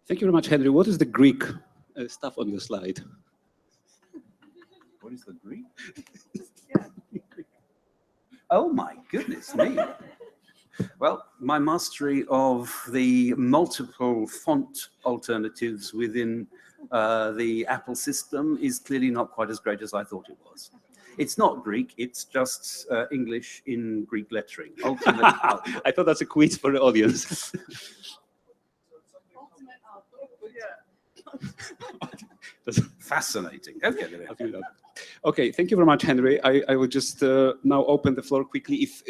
Thank you very much, Henry. What is the Greek stuff on your slide? What is the Greek? Oh my goodness me. Well, my mastery of the multiple font alternatives within the Apple system is clearly not quite as great as I thought it was. It's not Greek, it's just English in Greek lettering. I thought that's a quiz for the audience. Fascinating. Okay. Okay, thank you very much, Henry. I would just now open the floor quickly. If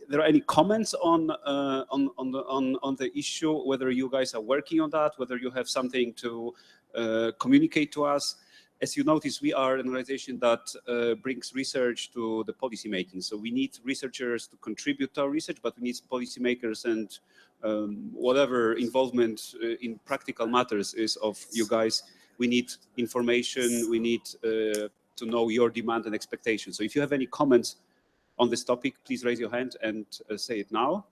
there are any comments on the issue, whether you guys are working on that, whether you have something to communicate to us. As you notice, we are an organization that brings research to the policy making. So we need researchers to contribute to our research, but we need policymakers and whatever involvement in practical matters is of you guys. We need information. We need to know your demand and expectations. So if you have any comments on this topic, please raise your hand and say it now.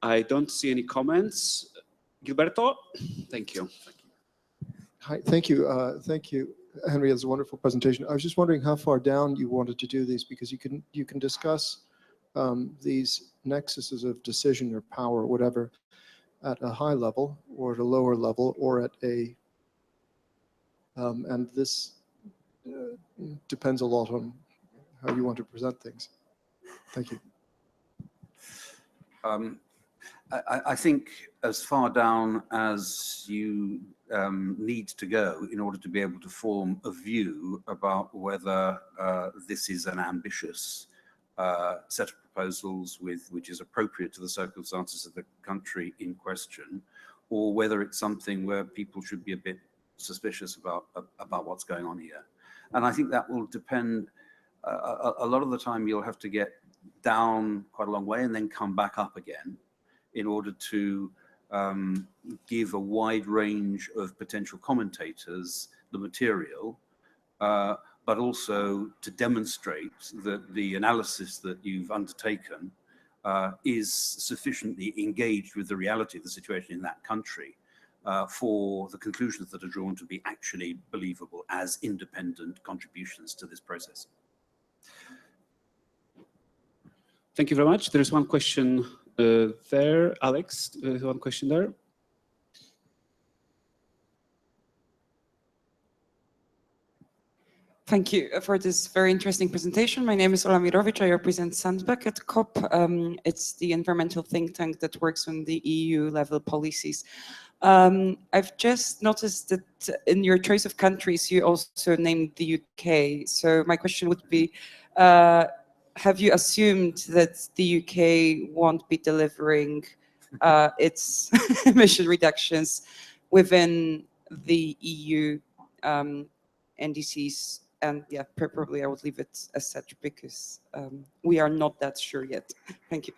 I don't see any comments. Gilberto, thank you. Hi, thank you. Thank you, Henry. It's a wonderful presentation. I was just wondering how far down you wanted to do these, because you can discuss these nexuses of decision or power or whatever at a high level or at a lower level or at a, and this depends a lot on how you want to present things. Thank you. I think as far down as you need to go in order to be able to form a view about whether this is an ambitious set of proposals which is appropriate to the circumstances of the country in question, or whether it's something where people should be a bit suspicious about what's going on here. And I think that will depend. A lot of the time you'll have to get down quite a long way and then come back up again in order to give a wide range of potential commentators the material, but also to demonstrate that the analysis that you've undertaken is sufficiently engaged with the reality of the situation in that country for the conclusions that are drawn to be actually believable as independent contributions to this process. Thank you very much. There's one question there. Alex, one question there. Thank you for this very interesting presentation. My name is Ola Mirovic. I represent Sandbeck at COP. It's the environmental think tank that works on the EU level policies. I've just noticed that in your choice of countries, you also named the UK. So my question would be, have you assumed that the UK won't be delivering its emission reductions within the EU NDCs? And yeah, probably I would leave it as such because we are not that sure yet. Thank you.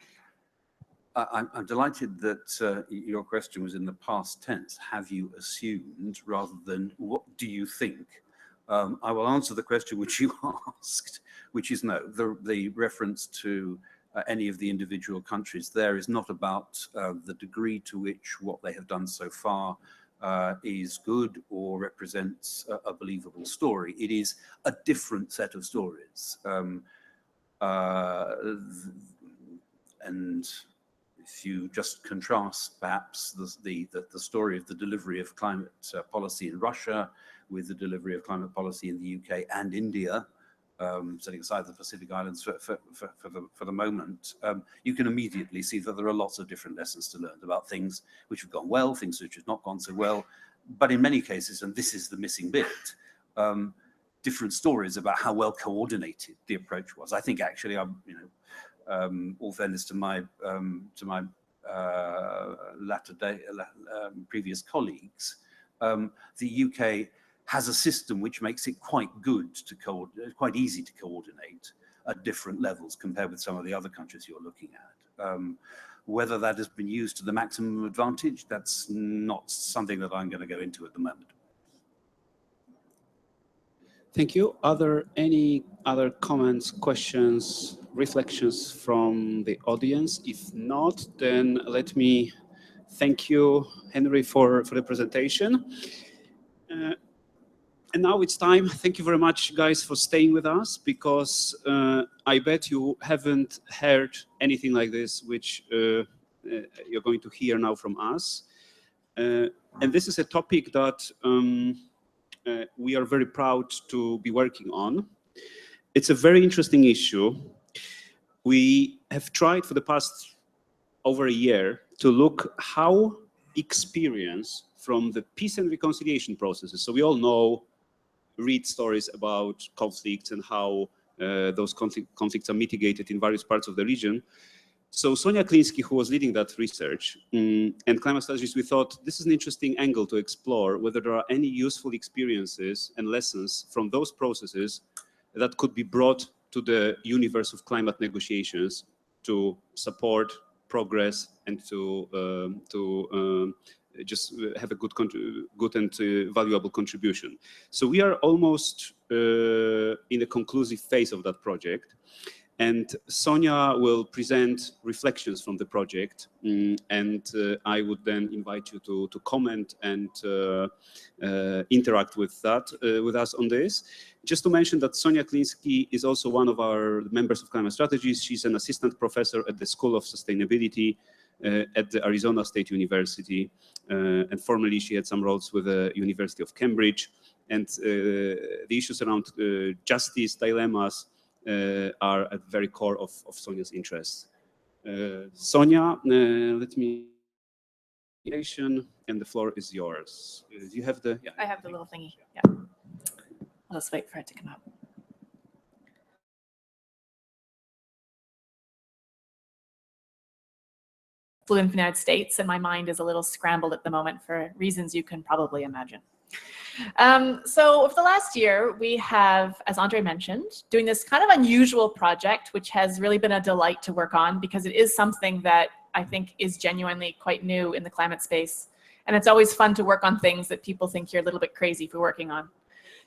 I'm delighted that your question was in the past tense. Have you assumed rather than what do you think? I will answer the question which you asked, which is no. The reference to any of the individual countries there is not about the degree to which what they have done so far is good or represents a believable story. It is a different set of stories. And if you just contrast perhaps the story of the delivery of climate policy in Russia with the delivery of climate policy in the UK and India, setting aside the Pacific Islands for the moment, you can immediately see that there are lots of different lessons to learn about things which have gone well, things which have not gone so well, but in many cases, and this is the missing bit, different stories about how well coordinated the approach was. I think actually, all fairness to my previous colleagues, the UK has a system which makes it quite good to quite easy to coordinate at different levels compared with some of the other countries you're looking at. Whether that has been used to the maximum advantage, that's not something that I'm going to go into at the moment. Thank you. Are there any other comments, questions, reflections from the audience? If not, then let me thank you, Henry, for the presentation. And now it's time. Thank you very much, guys, for staying with us, because I bet you haven't heard anything like this, which you're going to hear now from us. And this is a topic that we are very proud to be working on. It's a very interesting issue. We have tried for the past over a year to look how experience from the peace and reconciliation processes. So we all know, read stories about conflicts and how those conflicts are mitigated in various parts of the region. So Sonia Kliński, who was leading that research, and climate strategists, we thought this is an interesting angle to explore whether there are any useful experiences and lessons from those processes that could be brought to the universe of climate negotiations to support progress and to just have a good and valuable contribution. So we are almost in the conclusive phase of that project. And Sonia will present reflections from the project, and I would then invite you to comment and interact with us on this. Just to mention that Sonia Kliński is also one of our members of Climate Strategies. She's an assistant professor at the School of Sustainability at the Arizona State University, and formerly she had some roles with the University of Cambridge. And the issues around justice, dilemmas, are at the very core of Sonia's interests. Sonia, let me, and the floor is yours. Do you have the? Yeah. I have the little thingy. Yeah. I'll just wait for it to come up. Flew in from the United States, and my mind is a little scrambled at the moment for reasons you can probably imagine. So over the last year, we have, as Andre mentioned, doing this kind of unusual project, which has really been a delight to work on because it is something that I think is genuinely quite new in the climate space. And it's always fun to work on things that people think you're a little bit crazy for working on.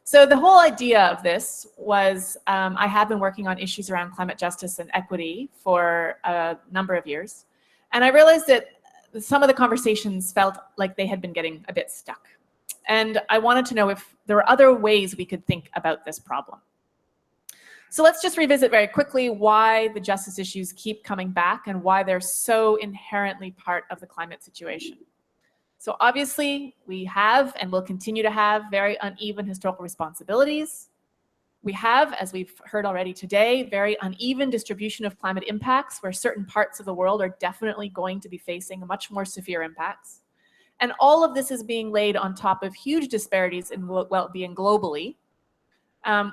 So the whole idea of this was I have been working on issues around climate justice and equity for a number of years. And I realized that some of the conversations felt like they had been getting a bit stuck. And I wanted to know if there were other ways we could think about this problem. So let's just revisit very quickly why the justice issues keep coming back and why they're so inherently part of the climate situation. So obviously, we have and will continue to have very uneven historical responsibilities. We have, as we've heard already today, very uneven distribution of climate impacts, where certain parts of the world are definitely going to be facing much more severe impacts. And all of this is being laid on top of huge disparities in well-being globally,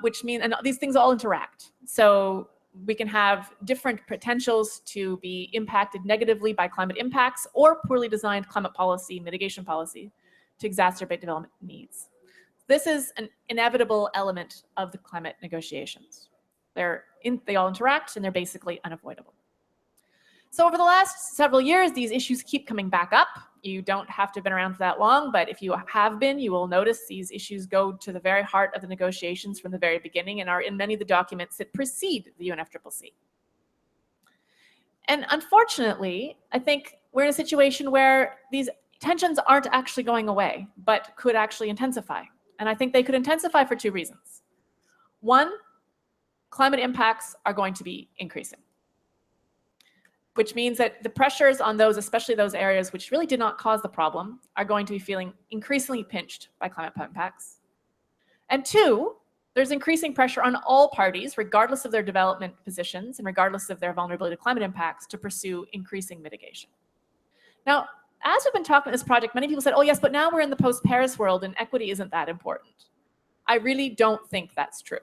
which mean, and these things all interact. So we can have different potentials to be impacted negatively by climate impacts or poorly designed climate policy, mitigation policy, to exacerbate development needs. This is an inevitable element of the climate negotiations. They all interact and they're basically unavoidable. So over the last several years, these issues keep coming back up. You don't have to have been around for that long, but if you have been, you will notice these issues go to the very heart of the negotiations from the very beginning and are in many of the documents that precede the UNFCCC. And unfortunately, I think we're in a situation where these tensions aren't actually going away, but could actually intensify. And I think they could intensify for two reasons. One, climate impacts are going to be increasing, which means that the pressures on those, especially those areas which really did not cause the problem, are going to be feeling increasingly pinched by climate impacts. And two, there's increasing pressure on all parties, regardless of their development positions and regardless of their vulnerability to climate impacts, to pursue increasing mitigation. Now, as we've been talking about this project, many people said, oh yes, but now we're in the post-Paris world and equity isn't that important. I really don't think that's true.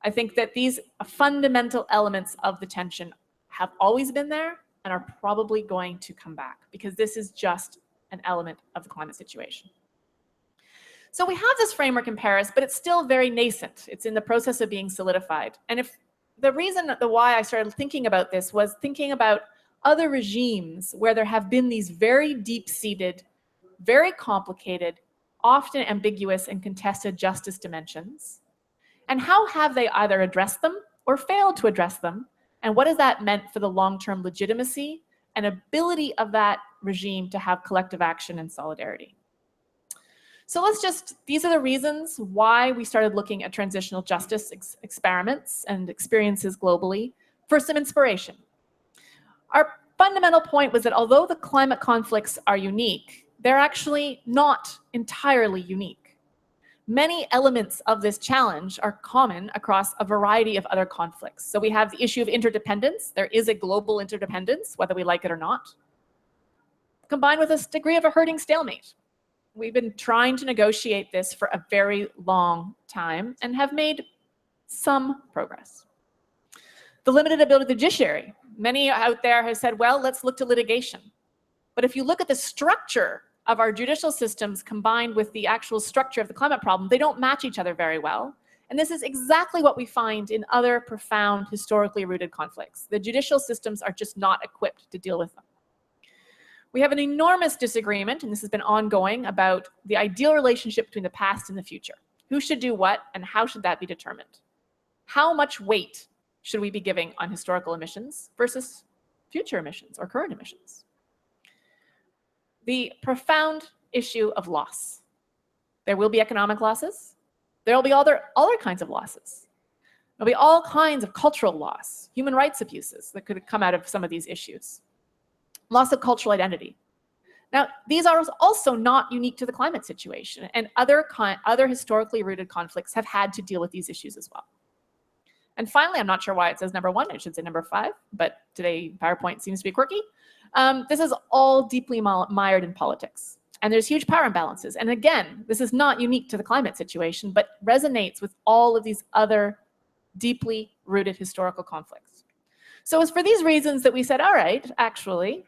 I think that these fundamental elements of the tension have always been there, and are probably going to come back because this is just an element of the climate situation. So we have this framework in Paris, but it's still very nascent. It's in the process of being solidified. And if the reason, why I started thinking about this was thinking about other regimes where there have been these very deep-seated, very complicated, often ambiguous and contested justice dimensions. And how have they either addressed them or failed to address them? And what has that meant for the long-term legitimacy and ability of that regime to have collective action and solidarity? So these are the reasons why we started looking at transitional justice experiments and experiences globally for some inspiration. Our fundamental point was that although the climate conflicts are unique, they're actually not entirely unique. Many elements of this challenge are common across a variety of other conflicts. So we have the issue of interdependence. There is a global interdependence, whether we like it or not, combined with a degree of a herding stalemate. We've been trying to negotiate this for a very long time and have made some progress. The limited ability of the judiciary. Many out there have said, well, let's look to litigation. But if you look at the structure of our judicial systems combined with the actual structure of the climate problem, they don't match each other very well. And this is exactly what we find in other profound, historically rooted conflicts. The judicial systems are just not equipped to deal with them. We have an enormous disagreement, and this has been ongoing, about the ideal relationship between the past and the future. Who should do what, and how should that be determined? How much weight should we be giving on historical emissions versus future emissions or current emissions? The profound issue of loss. There will be economic losses. There will be other kinds of losses. There will be all kinds of cultural loss, human rights abuses that could come out of some of these issues. Loss of cultural identity. Now, these are also not unique to the climate situation, and other historically rooted conflicts have had to deal with these issues as well. And finally, I'm not sure why it says number 1, it should say number 5, but today PowerPoint seems to be quirky. This is all deeply mired in politics, and there's huge power imbalances. And again, this is not unique to the climate situation, but resonates with all of these other deeply rooted historical conflicts. So it's for these reasons that we said, all right, actually,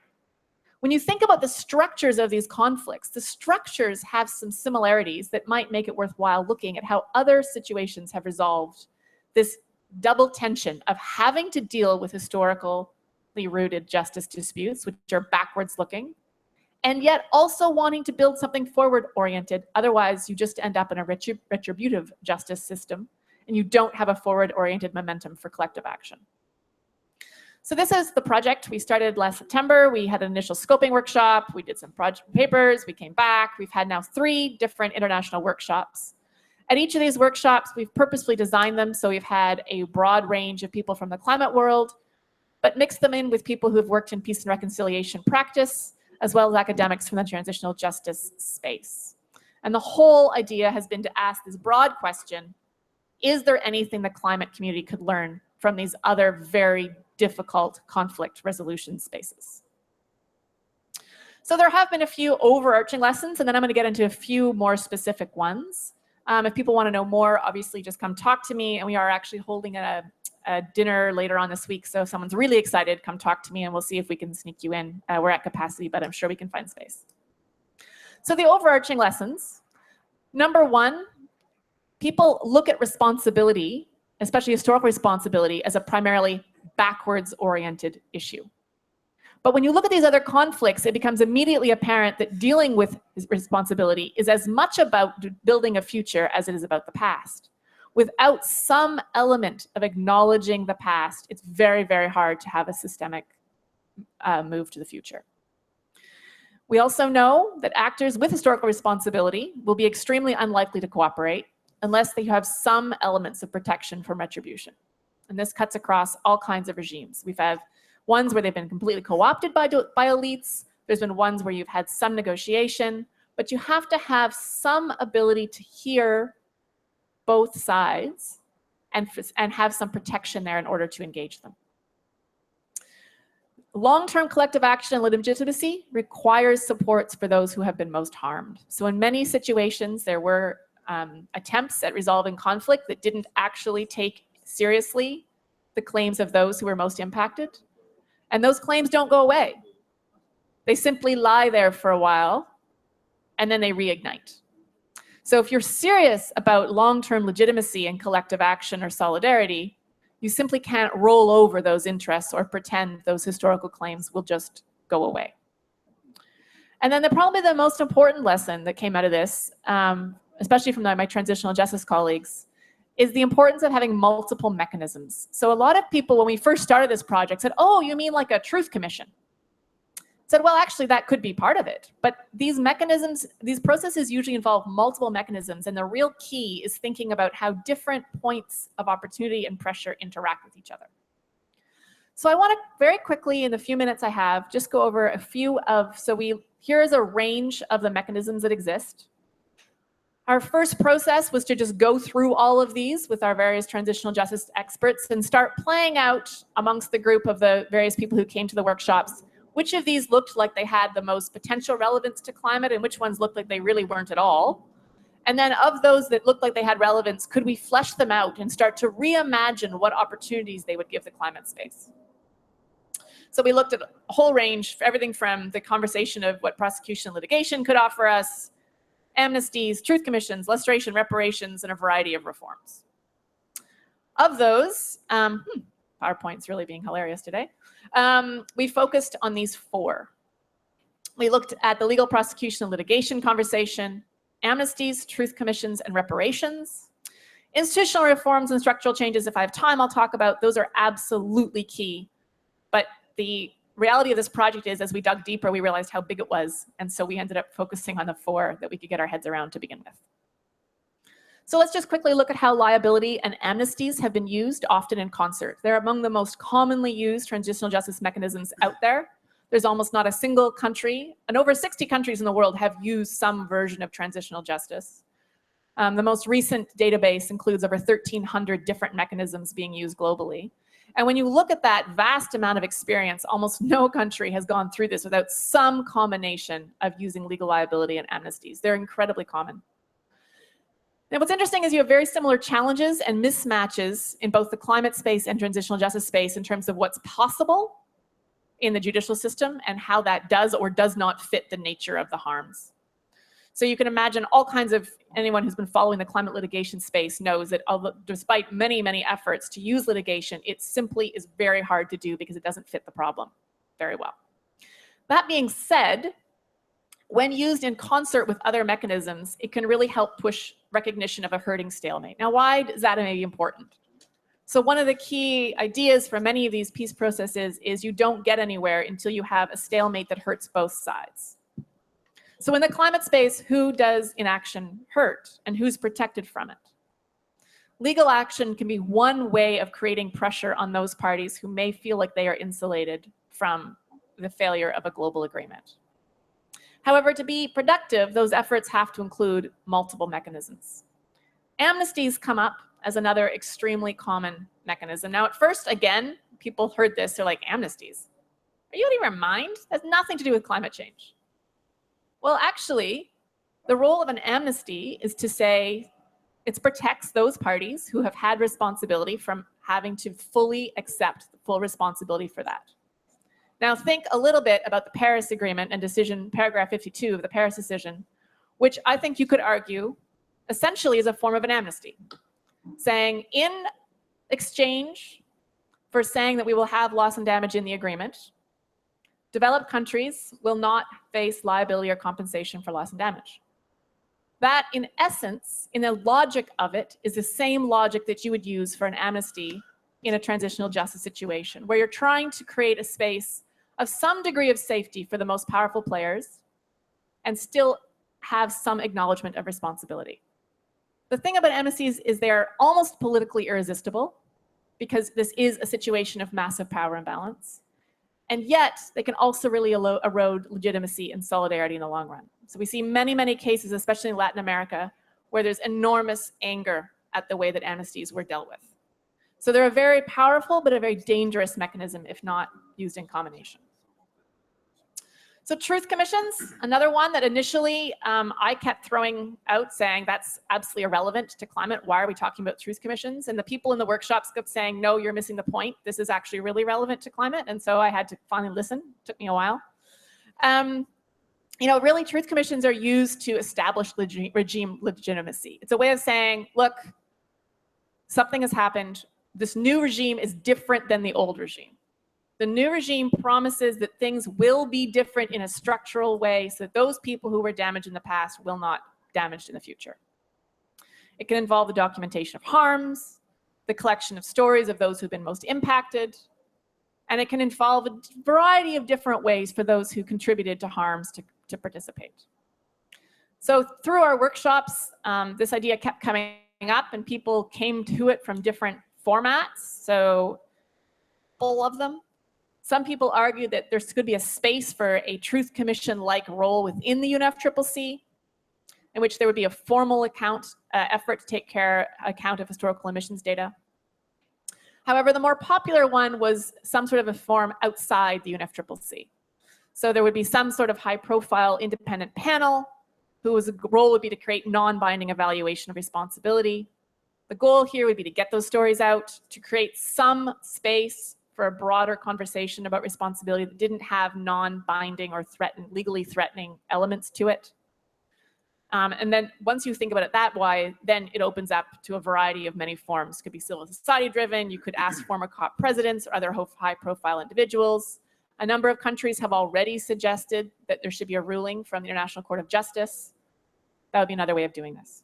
when you think about the structures of these conflicts, the structures have some similarities that might make it worthwhile looking at how other situations have resolved this double tension of having to deal with historically rooted justice disputes, which are backwards looking, and yet also wanting to build something forward oriented. Otherwise, you just end up in a retributive justice system, and you don't have a forward oriented momentum for collective action. So this is the project. We started last September. We had an initial scoping workshop. We did some project papers. We came back. We've had now 3 different international workshops. At each of these workshops, we've purposefully designed them so we've had a broad range of people from the climate world, but mixed them in with people who have worked in peace and reconciliation practice, as well as academics from the transitional justice space. And the whole idea has been to ask this broad question, is there anything the climate community could learn from these other very difficult conflict resolution spaces? So there have been a few overarching lessons, and then I'm going to get into a few more specific ones. If people want to know more, obviously just come talk to me, and we are actually holding a dinner later on this week, so if someone's really excited, come talk to me and we'll see if we can sneak you in. We're at capacity, but I'm sure we can find space. So the overarching lessons. Number 1, people look at responsibility, especially historical responsibility, as a primarily backwards-oriented issue. But when you look at these other conflicts, it becomes immediately apparent that dealing with responsibility is as much about building a future as it is about the past. Without some element of acknowledging the past, it's very, very hard to have a systemic move to the future. We also know that actors with historical responsibility will be extremely unlikely to cooperate unless they have some elements of protection from retribution. And this cuts across all kinds of regimes. We've had ones where they've been completely co-opted by elites. There's been ones where you've had some negotiation, but you have to have some ability to hear both sides and have some protection there in order to engage them. Long-term collective action and legitimacy requires supports for those who have been most harmed. So in many situations, there were attempts at resolving conflict that didn't actually take seriously the claims of those who were most impacted. And those claims don't go away. They simply lie there for a while, and then they reignite. So if you're serious about long-term legitimacy and collective action or solidarity, you simply can't roll over those interests or pretend those historical claims will just go away. And then probably the most important lesson that came out of this, especially from my transitional justice colleagues, is the importance of having multiple mechanisms. So a lot of people, when we first started this project, said, oh, you mean like a truth commission? Said, well, actually, that could be part of it. But these mechanisms, these processes usually involve multiple mechanisms. And the real key is thinking about how different points of opportunity and pressure interact with each other. So I want to very quickly, in the few minutes I have, just go over a few of, here is a range of the mechanisms that exist. Our first process was to just go through all of these with our various transitional justice experts and start playing out amongst the group of the various people who came to the workshops which of these looked like they had the most potential relevance to climate and which ones looked like they really weren't at all. And then of those that looked like they had relevance, could we flesh them out and start to reimagine what opportunities they would give the climate space? So we looked at a whole range, everything from the conversation of what prosecution and litigation could offer us, amnesties, truth commissions, lustration, reparations, and a variety of reforms. Of those, PowerPoint's really being hilarious today. We focused on these four. We looked at the legal prosecution and litigation conversation, amnesties, truth commissions, and reparations. Institutional reforms and structural changes, if I have time, I'll talk about. Those are absolutely key. But the reality of this project is, as we dug deeper, we realized how big it was. And so we ended up focusing on the four that we could get our heads around to begin with. So let's just quickly look at how liability and amnesties have been used, often in concert. They're among the most commonly used transitional justice mechanisms out there. There's almost not a single country, and over 60 countries in the world have used some version of transitional justice. The most recent database includes over 1,300 different mechanisms being used globally. And when you look at that vast amount of experience, almost no country has gone through this without some combination of using legal liability and amnesties. They're incredibly common. Now, what's interesting is you have very similar challenges and mismatches in both the climate space and transitional justice space in terms of what's possible in the judicial system and how that does or does not fit the nature of the harms. So you can imagine all kinds of, anyone who's been following the climate litigation space knows that despite many, many efforts to use litigation, it simply is very hard to do because it doesn't fit the problem very well. That being said, when used in concert with other mechanisms, it can really help push recognition of a hurting stalemate. Now, why is that maybe important? So one of the key ideas for many of these peace processes is you don't get anywhere until you have a stalemate that hurts both sides. So in the climate space, who does inaction hurt and who's protected from it? Legal action can be one way of creating pressure on those parties who may feel like they are insulated from the failure of a global agreement. However, to be productive, those efforts have to include multiple mechanisms. Amnesties come up as another extremely common mechanism. Now, at first, again, people heard this, they're like, amnesties? Are you out of your mind? That has nothing to do with climate change. Well, actually, the role of an amnesty is to say it protects those parties who have had responsibility from having to fully accept the full responsibility for that. Now think a little bit about the Paris Agreement and decision, paragraph 52 of the Paris decision, which I think you could argue essentially is a form of an amnesty, saying in exchange for saying that we will have loss and damage in the agreement, developed countries will not face liability or compensation for loss and damage. That, in essence, in the logic of it, is the same logic that you would use for an amnesty in a transitional justice situation, where you're trying to create a space of some degree of safety for the most powerful players and still have some acknowledgement of responsibility. The thing about amnesties is they're almost politically irresistible because this is a situation of massive power imbalance. And yet they can also really erode legitimacy and solidarity in the long run. So we see many, many cases, especially in Latin America, where there's enormous anger at the way that amnesties were dealt with. So they're a very powerful, but a very dangerous mechanism if not used in combination. So truth commissions, another one that initially I kept throwing out saying that's absolutely irrelevant to climate. Why are we talking about truth commissions? And the people in the workshops kept saying, no, you're missing the point. This is actually really relevant to climate. And so I had to finally listen. It took me a while. You know, really truth commissions are used to establish regime legitimacy. It's a way of saying, look, something has happened. This new regime is different than the old regime. The new regime promises that things will be different in a structural way so that those people who were damaged in the past will not be damaged in the future. It can involve the documentation of harms, the collection of stories of those who've been most impacted, and it can involve a variety of different ways for those who contributed to harms to participate. So through our workshops, this idea kept coming up and people came to it from different formats, so full of them. Some people argue that there could be a space for a truth commission-like role within the UNFCCC, in which there would be a formal effort to take account of historical emissions data. However, the more popular one was some sort of a forum outside the UNFCCC. So there would be some sort of high-profile independent panel whose role would be to create non-binding evaluation of responsibility. The goal here would be to get those stories out, to create some space for a broader conversation about responsibility that didn't have non-binding or legally threatening elements to it. And then once you think about it that way, then it opens up to a variety of many forms. It could be civil society driven. You could ask former COP presidents or other high-profile individuals. A number of countries have already suggested that there should be a ruling from the International Court of Justice. That would be another way of doing this.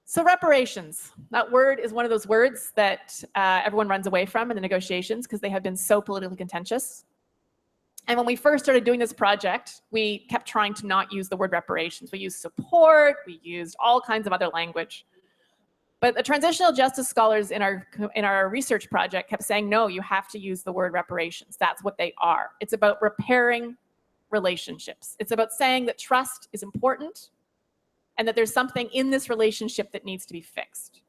So reparations, that word is one of those words that everyone runs away from in the negotiations because they have been so politically contentious. And when we first started doing this project, we kept trying to not use the word reparations. We used support, we used all kinds of other language. But the transitional justice scholars in our research project kept saying, no, you have to use the word reparations. That's what they are. It's about repairing relationships. It's about saying that trust is important and that there's something in this relationship that needs to be fixed.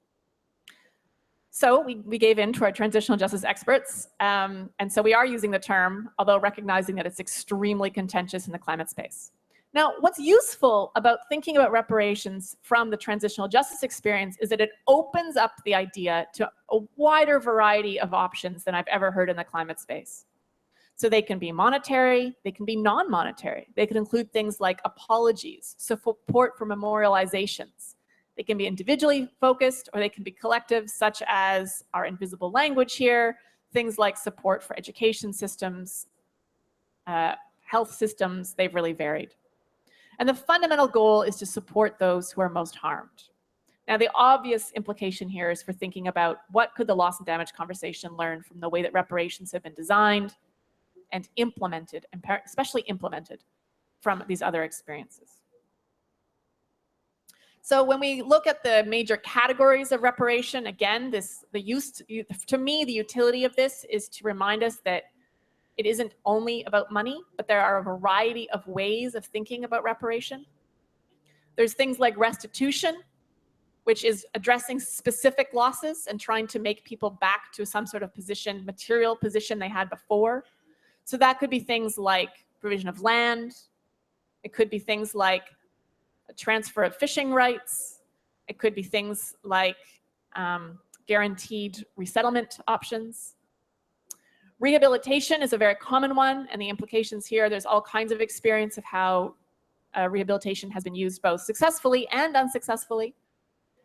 So we gave in to our transitional justice experts, and so we are using the term, although recognizing that it's extremely contentious in the climate space. Now, what's useful about thinking about reparations from the transitional justice experience is that it opens up the idea to a wider variety of options than I've ever heard in the climate space. So they can be monetary, they can be non-monetary. They can include things like apologies, support for memorializations. They can be individually focused or they can be collective, such as our invisible language here, things like support for education systems, health systems, they've really varied. And the fundamental goal is to support those who are most harmed. Now, the obvious implication here is for thinking about what could the loss and damage conversation learn from the way that reparations have been designed and implemented, and especially implemented from these other experiences. So when we look at the major categories of reparation, again, to me, the utility of this is to remind us that it isn't only about money, but there are a variety of ways of thinking about reparation. There's things like restitution, which is addressing specific losses and trying to make people back to some sort of position, material position they had before. So that could be things like provision of land. It could be things like a transfer of fishing rights. It could be things like guaranteed resettlement options. Rehabilitation is a very common one, and the implications here, there's all kinds of experience of how rehabilitation has been used both successfully and unsuccessfully.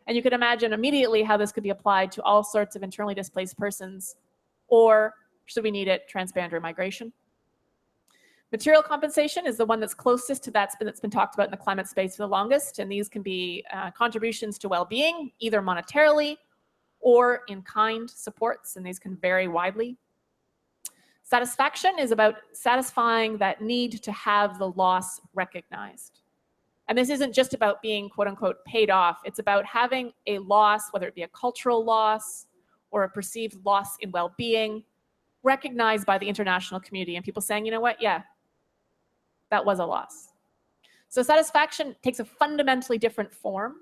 And you can imagine immediately how this could be applied to all sorts of internally displaced persons, or should we need it, transboundary migration. Material compensation is the one that's closest to that's been talked about in the climate space for the longest, and these can be contributions to well-being, either monetarily or in-kind supports, and these can vary widely. Satisfaction is about satisfying that need to have the loss recognized. And this isn't just about being, quote unquote, paid off. It's about having a loss, whether it be a cultural loss or a perceived loss in well-being, recognized by the international community and people saying, you know what, yeah, that was a loss. So satisfaction takes a fundamentally different form.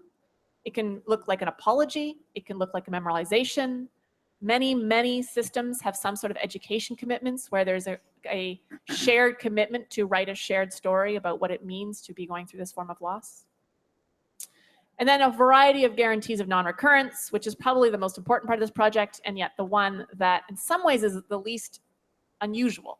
It can look like an apology. It can look like a memorialization. Many systems have some sort of education commitments where there's a shared commitment to write a shared story about what it means to be going through this form of loss. And then a variety of guarantees of non-recurrence, which is probably the most important part of this project, and yet the one that in some ways is the least unusual.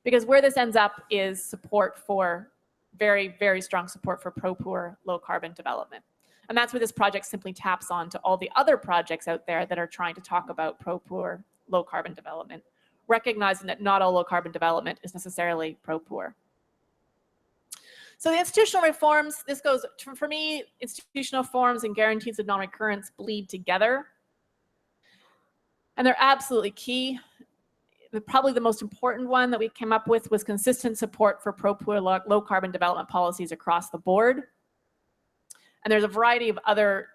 Because where this ends up is support for very strong support for pro-poor, low-carbon development. And that's where this project simply taps on to all the other projects out there that are trying to talk about pro-poor, low-carbon development, recognizing that not all low-carbon development is necessarily pro-poor. So the institutional reforms, this goes, for me, institutional reforms and guarantees of non-recurrence bleed together. And they're absolutely key. Probably the most important one that we came up with was consistent support for pro-poor, low-carbon development policies across the board. And there's a variety of other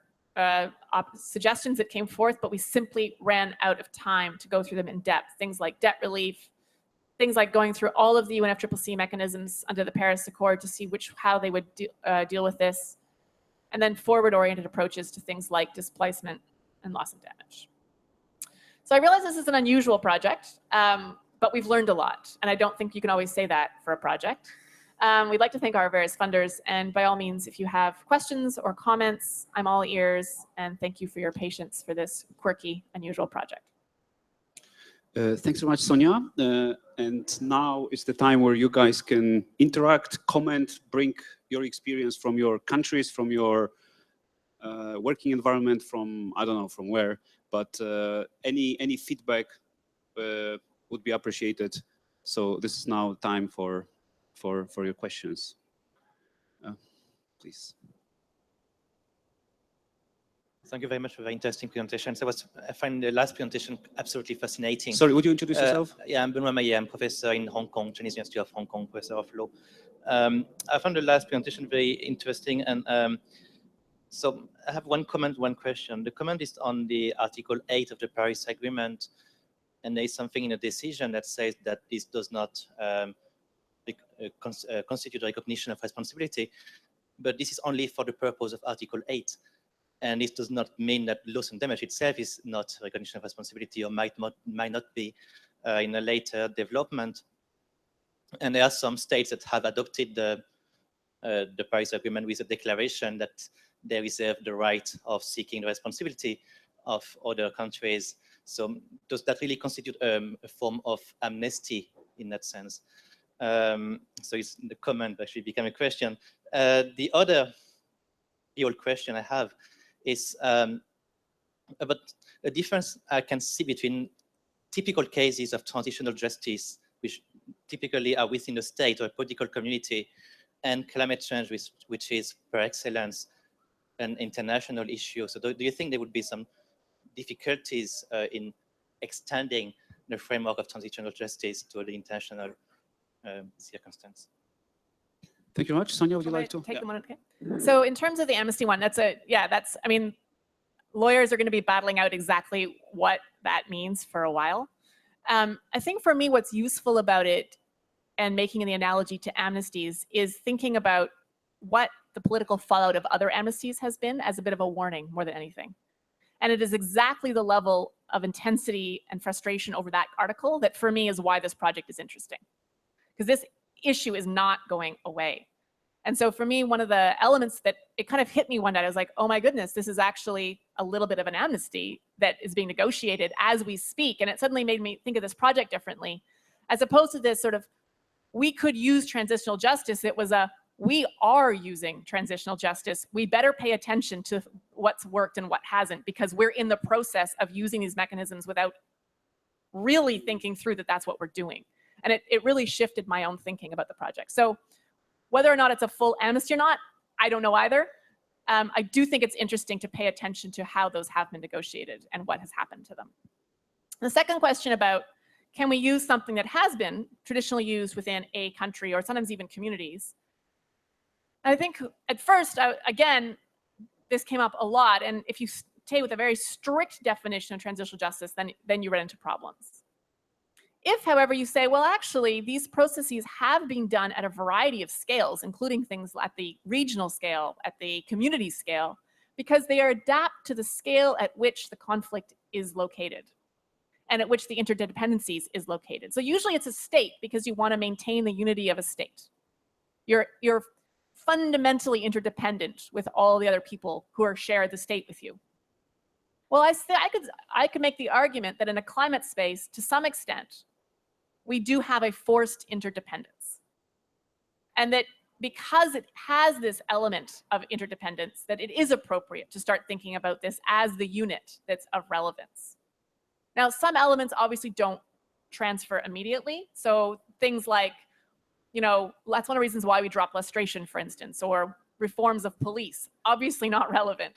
suggestions that came forth, but we simply ran out of time to go through them in depth. Things like debt relief, things like going through all of the UNFCCC mechanisms under the Paris Accord to see how they would deal with this, and then forward-oriented approaches to things like displacement and loss and damage. So I realize this is an unusual project, but we've learned a lot, and I don't think you can always say that for a project. We'd like to thank our various funders, and by all means, if you have questions or comments, I'm all ears, and thank you for your patience for this quirky, unusual project. Thanks so much, Sonia. And now is the time where you guys can interact, comment, bring your experience from your countries, from your working environment, from, I don't know, from where, but any feedback would be appreciated. So this is now time for your questions. Please. Thank you very much for the interesting presentation. So I find the last presentation absolutely fascinating. Sorry, would you introduce yourself? Yeah, I'm Benoit Maillet. I'm professor in Hong Kong, Chinese University of Hong Kong, professor of law. I found the last presentation very interesting. And so I have one comment, one question. The comment is on the Article 8 of the Paris Agreement. And there is something in the decision that says that this does not constitute recognition of responsibility. But this is only for the purpose of Article 8. And this does not mean that loss and damage itself is not recognition of responsibility or might not be in a later development. And there are some states that have adopted the Paris Agreement with a declaration that they reserve the right of seeking the responsibility of other countries. So does that really constitute a form of amnesty in that sense? So it's the comment actually became a question. The other real question I have is about a difference I can see between typical cases of transitional justice, which typically are within a state or a political community, and climate change, which is per excellence an international issue. So do you think there would be some difficulties in extending the framework of transitional justice to the international circumstance? Thank you very much. Sonia, would you like to take the one? Okay. So in terms of the amnesty one, I mean, lawyers are going to be battling out exactly what that means for a while. I think for me, what's useful about it and making the analogy to amnesties is thinking about what the political fallout of other amnesties has been as a bit of a warning more than anything. And it is exactly the level of intensity and frustration over that article that for me is why this project is interesting. Because this issue is not going away. And so for me, one of the elements that it kind of hit me one night, I was like, oh my goodness, this is actually a little bit of an amnesty that is being negotiated as we speak. And it suddenly made me think of this project differently, as opposed to this sort of, we could use transitional justice. It was we are using transitional justice. We better pay attention to what's worked and what hasn't, because we're in the process of using these mechanisms without really thinking through that that's what we're doing. And it really shifted my own thinking about the project. So whether or not it's a full amnesty or not, I don't know either. I do think it's interesting to pay attention to how those have been negotiated and what has happened to them. The second question about, can we use something that has been traditionally used within a country or sometimes even communities? I think at first, again, this came up a lot. And if you stay with a very strict definition of transitional justice, then you run into problems. If, however, you say, well, actually, these processes have been done at a variety of scales, including things at the regional scale, at the community scale, because they are adapted to the scale at which the conflict is located. and at which the interdependencies is located. So usually it's a state because you want to maintain the unity of a state. You're fundamentally interdependent with all the other people who share the state with you. Well, I could make the argument that in a climate space, to some extent, we do have a forced interdependence. And that because it has this element of interdependence, that it is appropriate to start thinking about this as the unit that's of relevance. Now, some elements obviously don't transfer immediately. So things like, you know, that's one of the reasons why we drop lustration, for instance, or reforms of police, obviously not relevant.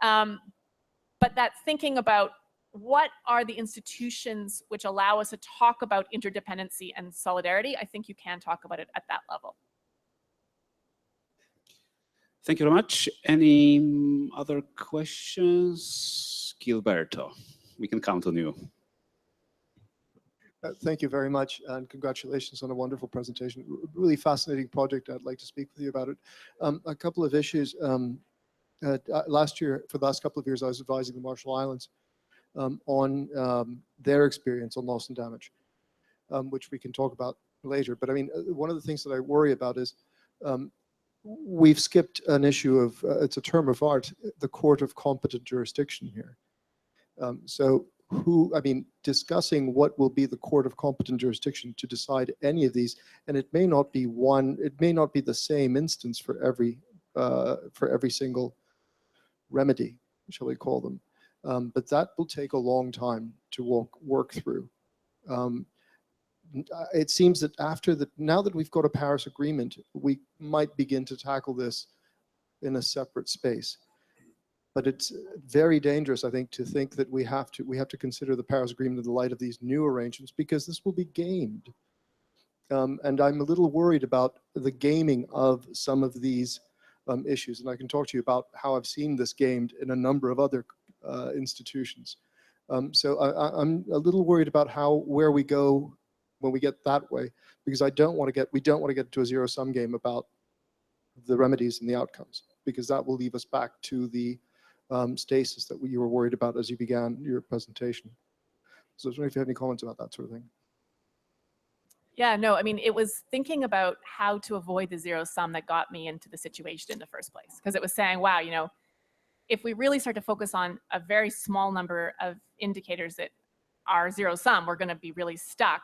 But that thinking about what are the institutions which allow us to talk about interdependency and solidarity, I think you can talk about it at that level. Thank you very much. Any other questions? Gilberto, we can count on you. Thank you very much, and congratulations on a wonderful presentation. Really fascinating project. I'd like to speak with you about it. A couple of issues. Last year, for the last couple of years, I was advising the Marshall Islands on their experience on loss and damage, which we can talk about later. But I mean, one of the things that I worry about is we've skipped an issue of, it's a term of art, the court of competent jurisdiction here. Discussing what will be the court of competent jurisdiction to decide any of these, and it may not be the same instance for every single remedy, shall we call them, but that will take a long time to work through. It seems that now that we've got a Paris Agreement, we might begin to tackle this in a separate space. But it's very dangerous, I think, to think that we have to consider the Paris Agreement in the light of these new arrangements, because this will be gamed. And I'm a little worried about the gaming of some of these issues. And I can talk to you about how I've seen this gamed in a number of other institutions. So I'm a little worried about where we go when we get that way, because we don't want to get to a zero-sum game about the remedies and the outcomes, because that will leave us back to the stasis that you were worried about as you began your presentation. So I was wondering if you have any comments about that sort of thing. Yeah, no, I mean, it was thinking about how to avoid the zero sum that got me into the situation in the first place. Because it was saying, wow, you know, if we really start to focus on a very small number of indicators that are zero sum, we're going to be really stuck.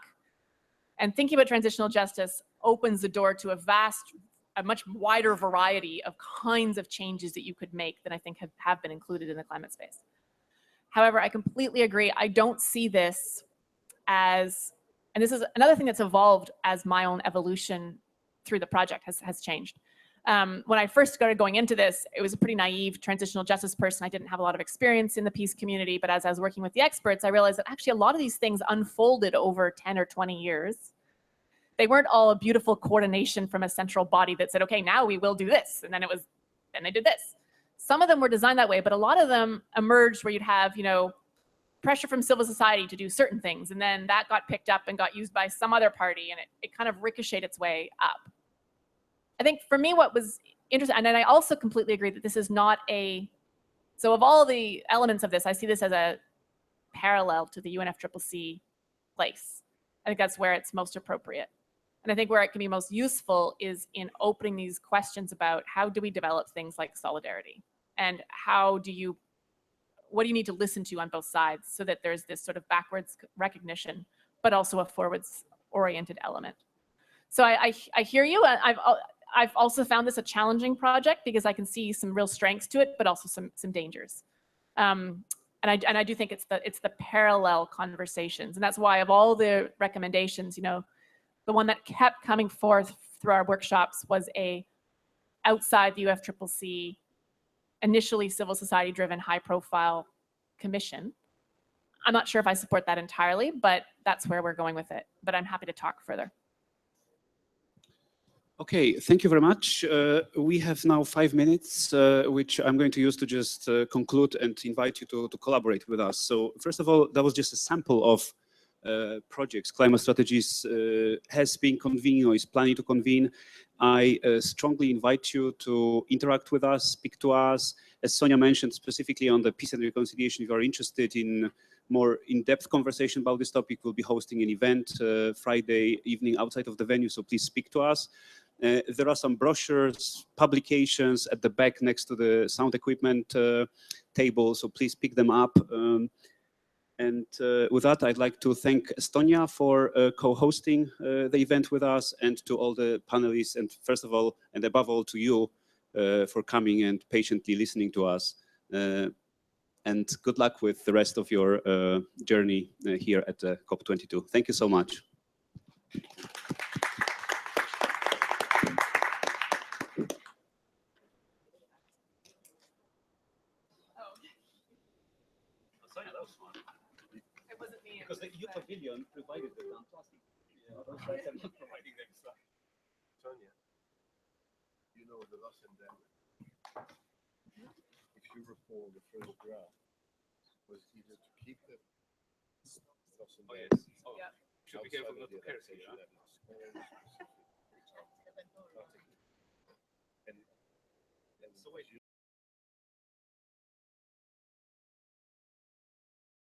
And thinking about transitional justice opens the door to a much wider variety of kinds of changes that you could make than I think have been included in the climate space. However, I completely agree. I don't see this as, and this is another thing that's evolved as my own evolution through the project has changed. When I first started going into this, it was a pretty naive transitional justice person. I didn't have a lot of experience in the peace community, but as I was working with the experts, I realized that actually a lot of these things unfolded over 10 or 20 years. They weren't all a beautiful coordination from a central body that said, okay, now we will do this. And then they did this. Some of them were designed that way, but a lot of them emerged where you'd have, you know, pressure from civil society to do certain things. And then that got picked up and got used by some other party, and it kind of ricocheted its way up. I think for me, what was interesting, and then I also completely agree that this is not so of all the elements of this, I see this as a parallel to the UNFCCC place. I think that's where it's most appropriate. And I think where it can be most useful is in opening these questions about how do we develop things like solidarity, and what do you need to listen to on both sides so that there's this sort of backwards recognition, but also a forwards oriented element. So I hear you. I've also found this a challenging project because I can see some real strengths to it, but also some dangers. And I do think it's the parallel conversations, and that's why of all the recommendations, you know, the one that kept coming forth through our workshops was outside the UFCCC, initially civil society driven, high profile commission. I'm not sure if I support that entirely, but that's where we're going with it. But I'm happy to talk further. Okay, thank you very much. We have now 5 minutes, which I'm going to use to just conclude and invite you to collaborate with us. So first of all, that was just a sample of projects Climate Strategies has been convening or is planning to convene. I strongly invite you to interact with us, speak to us. As Sonia mentioned, specifically on the peace and reconciliation, if you are interested in more in-depth conversation about this topic, we'll be hosting an event Friday evening outside of the venue, so please speak to us. There are some brochures, publications at the back next to the sound equipment table, so please pick them up. And with that, I'd like to thank Estonia for co-hosting the event with us, and to all the panelists, and first of all, and above all, to you for coming and patiently listening to us. And good luck with the rest of your journey here at COP22. Thank you so much. Because the EU pavilion provided the plastic. Yeah, those guys are not providing them stuff. Sonia, you know the loss and damage. If you recall, the first draft was either to keep the loss and damage. Oh, yes. Should be careful not to curse here. And so wait,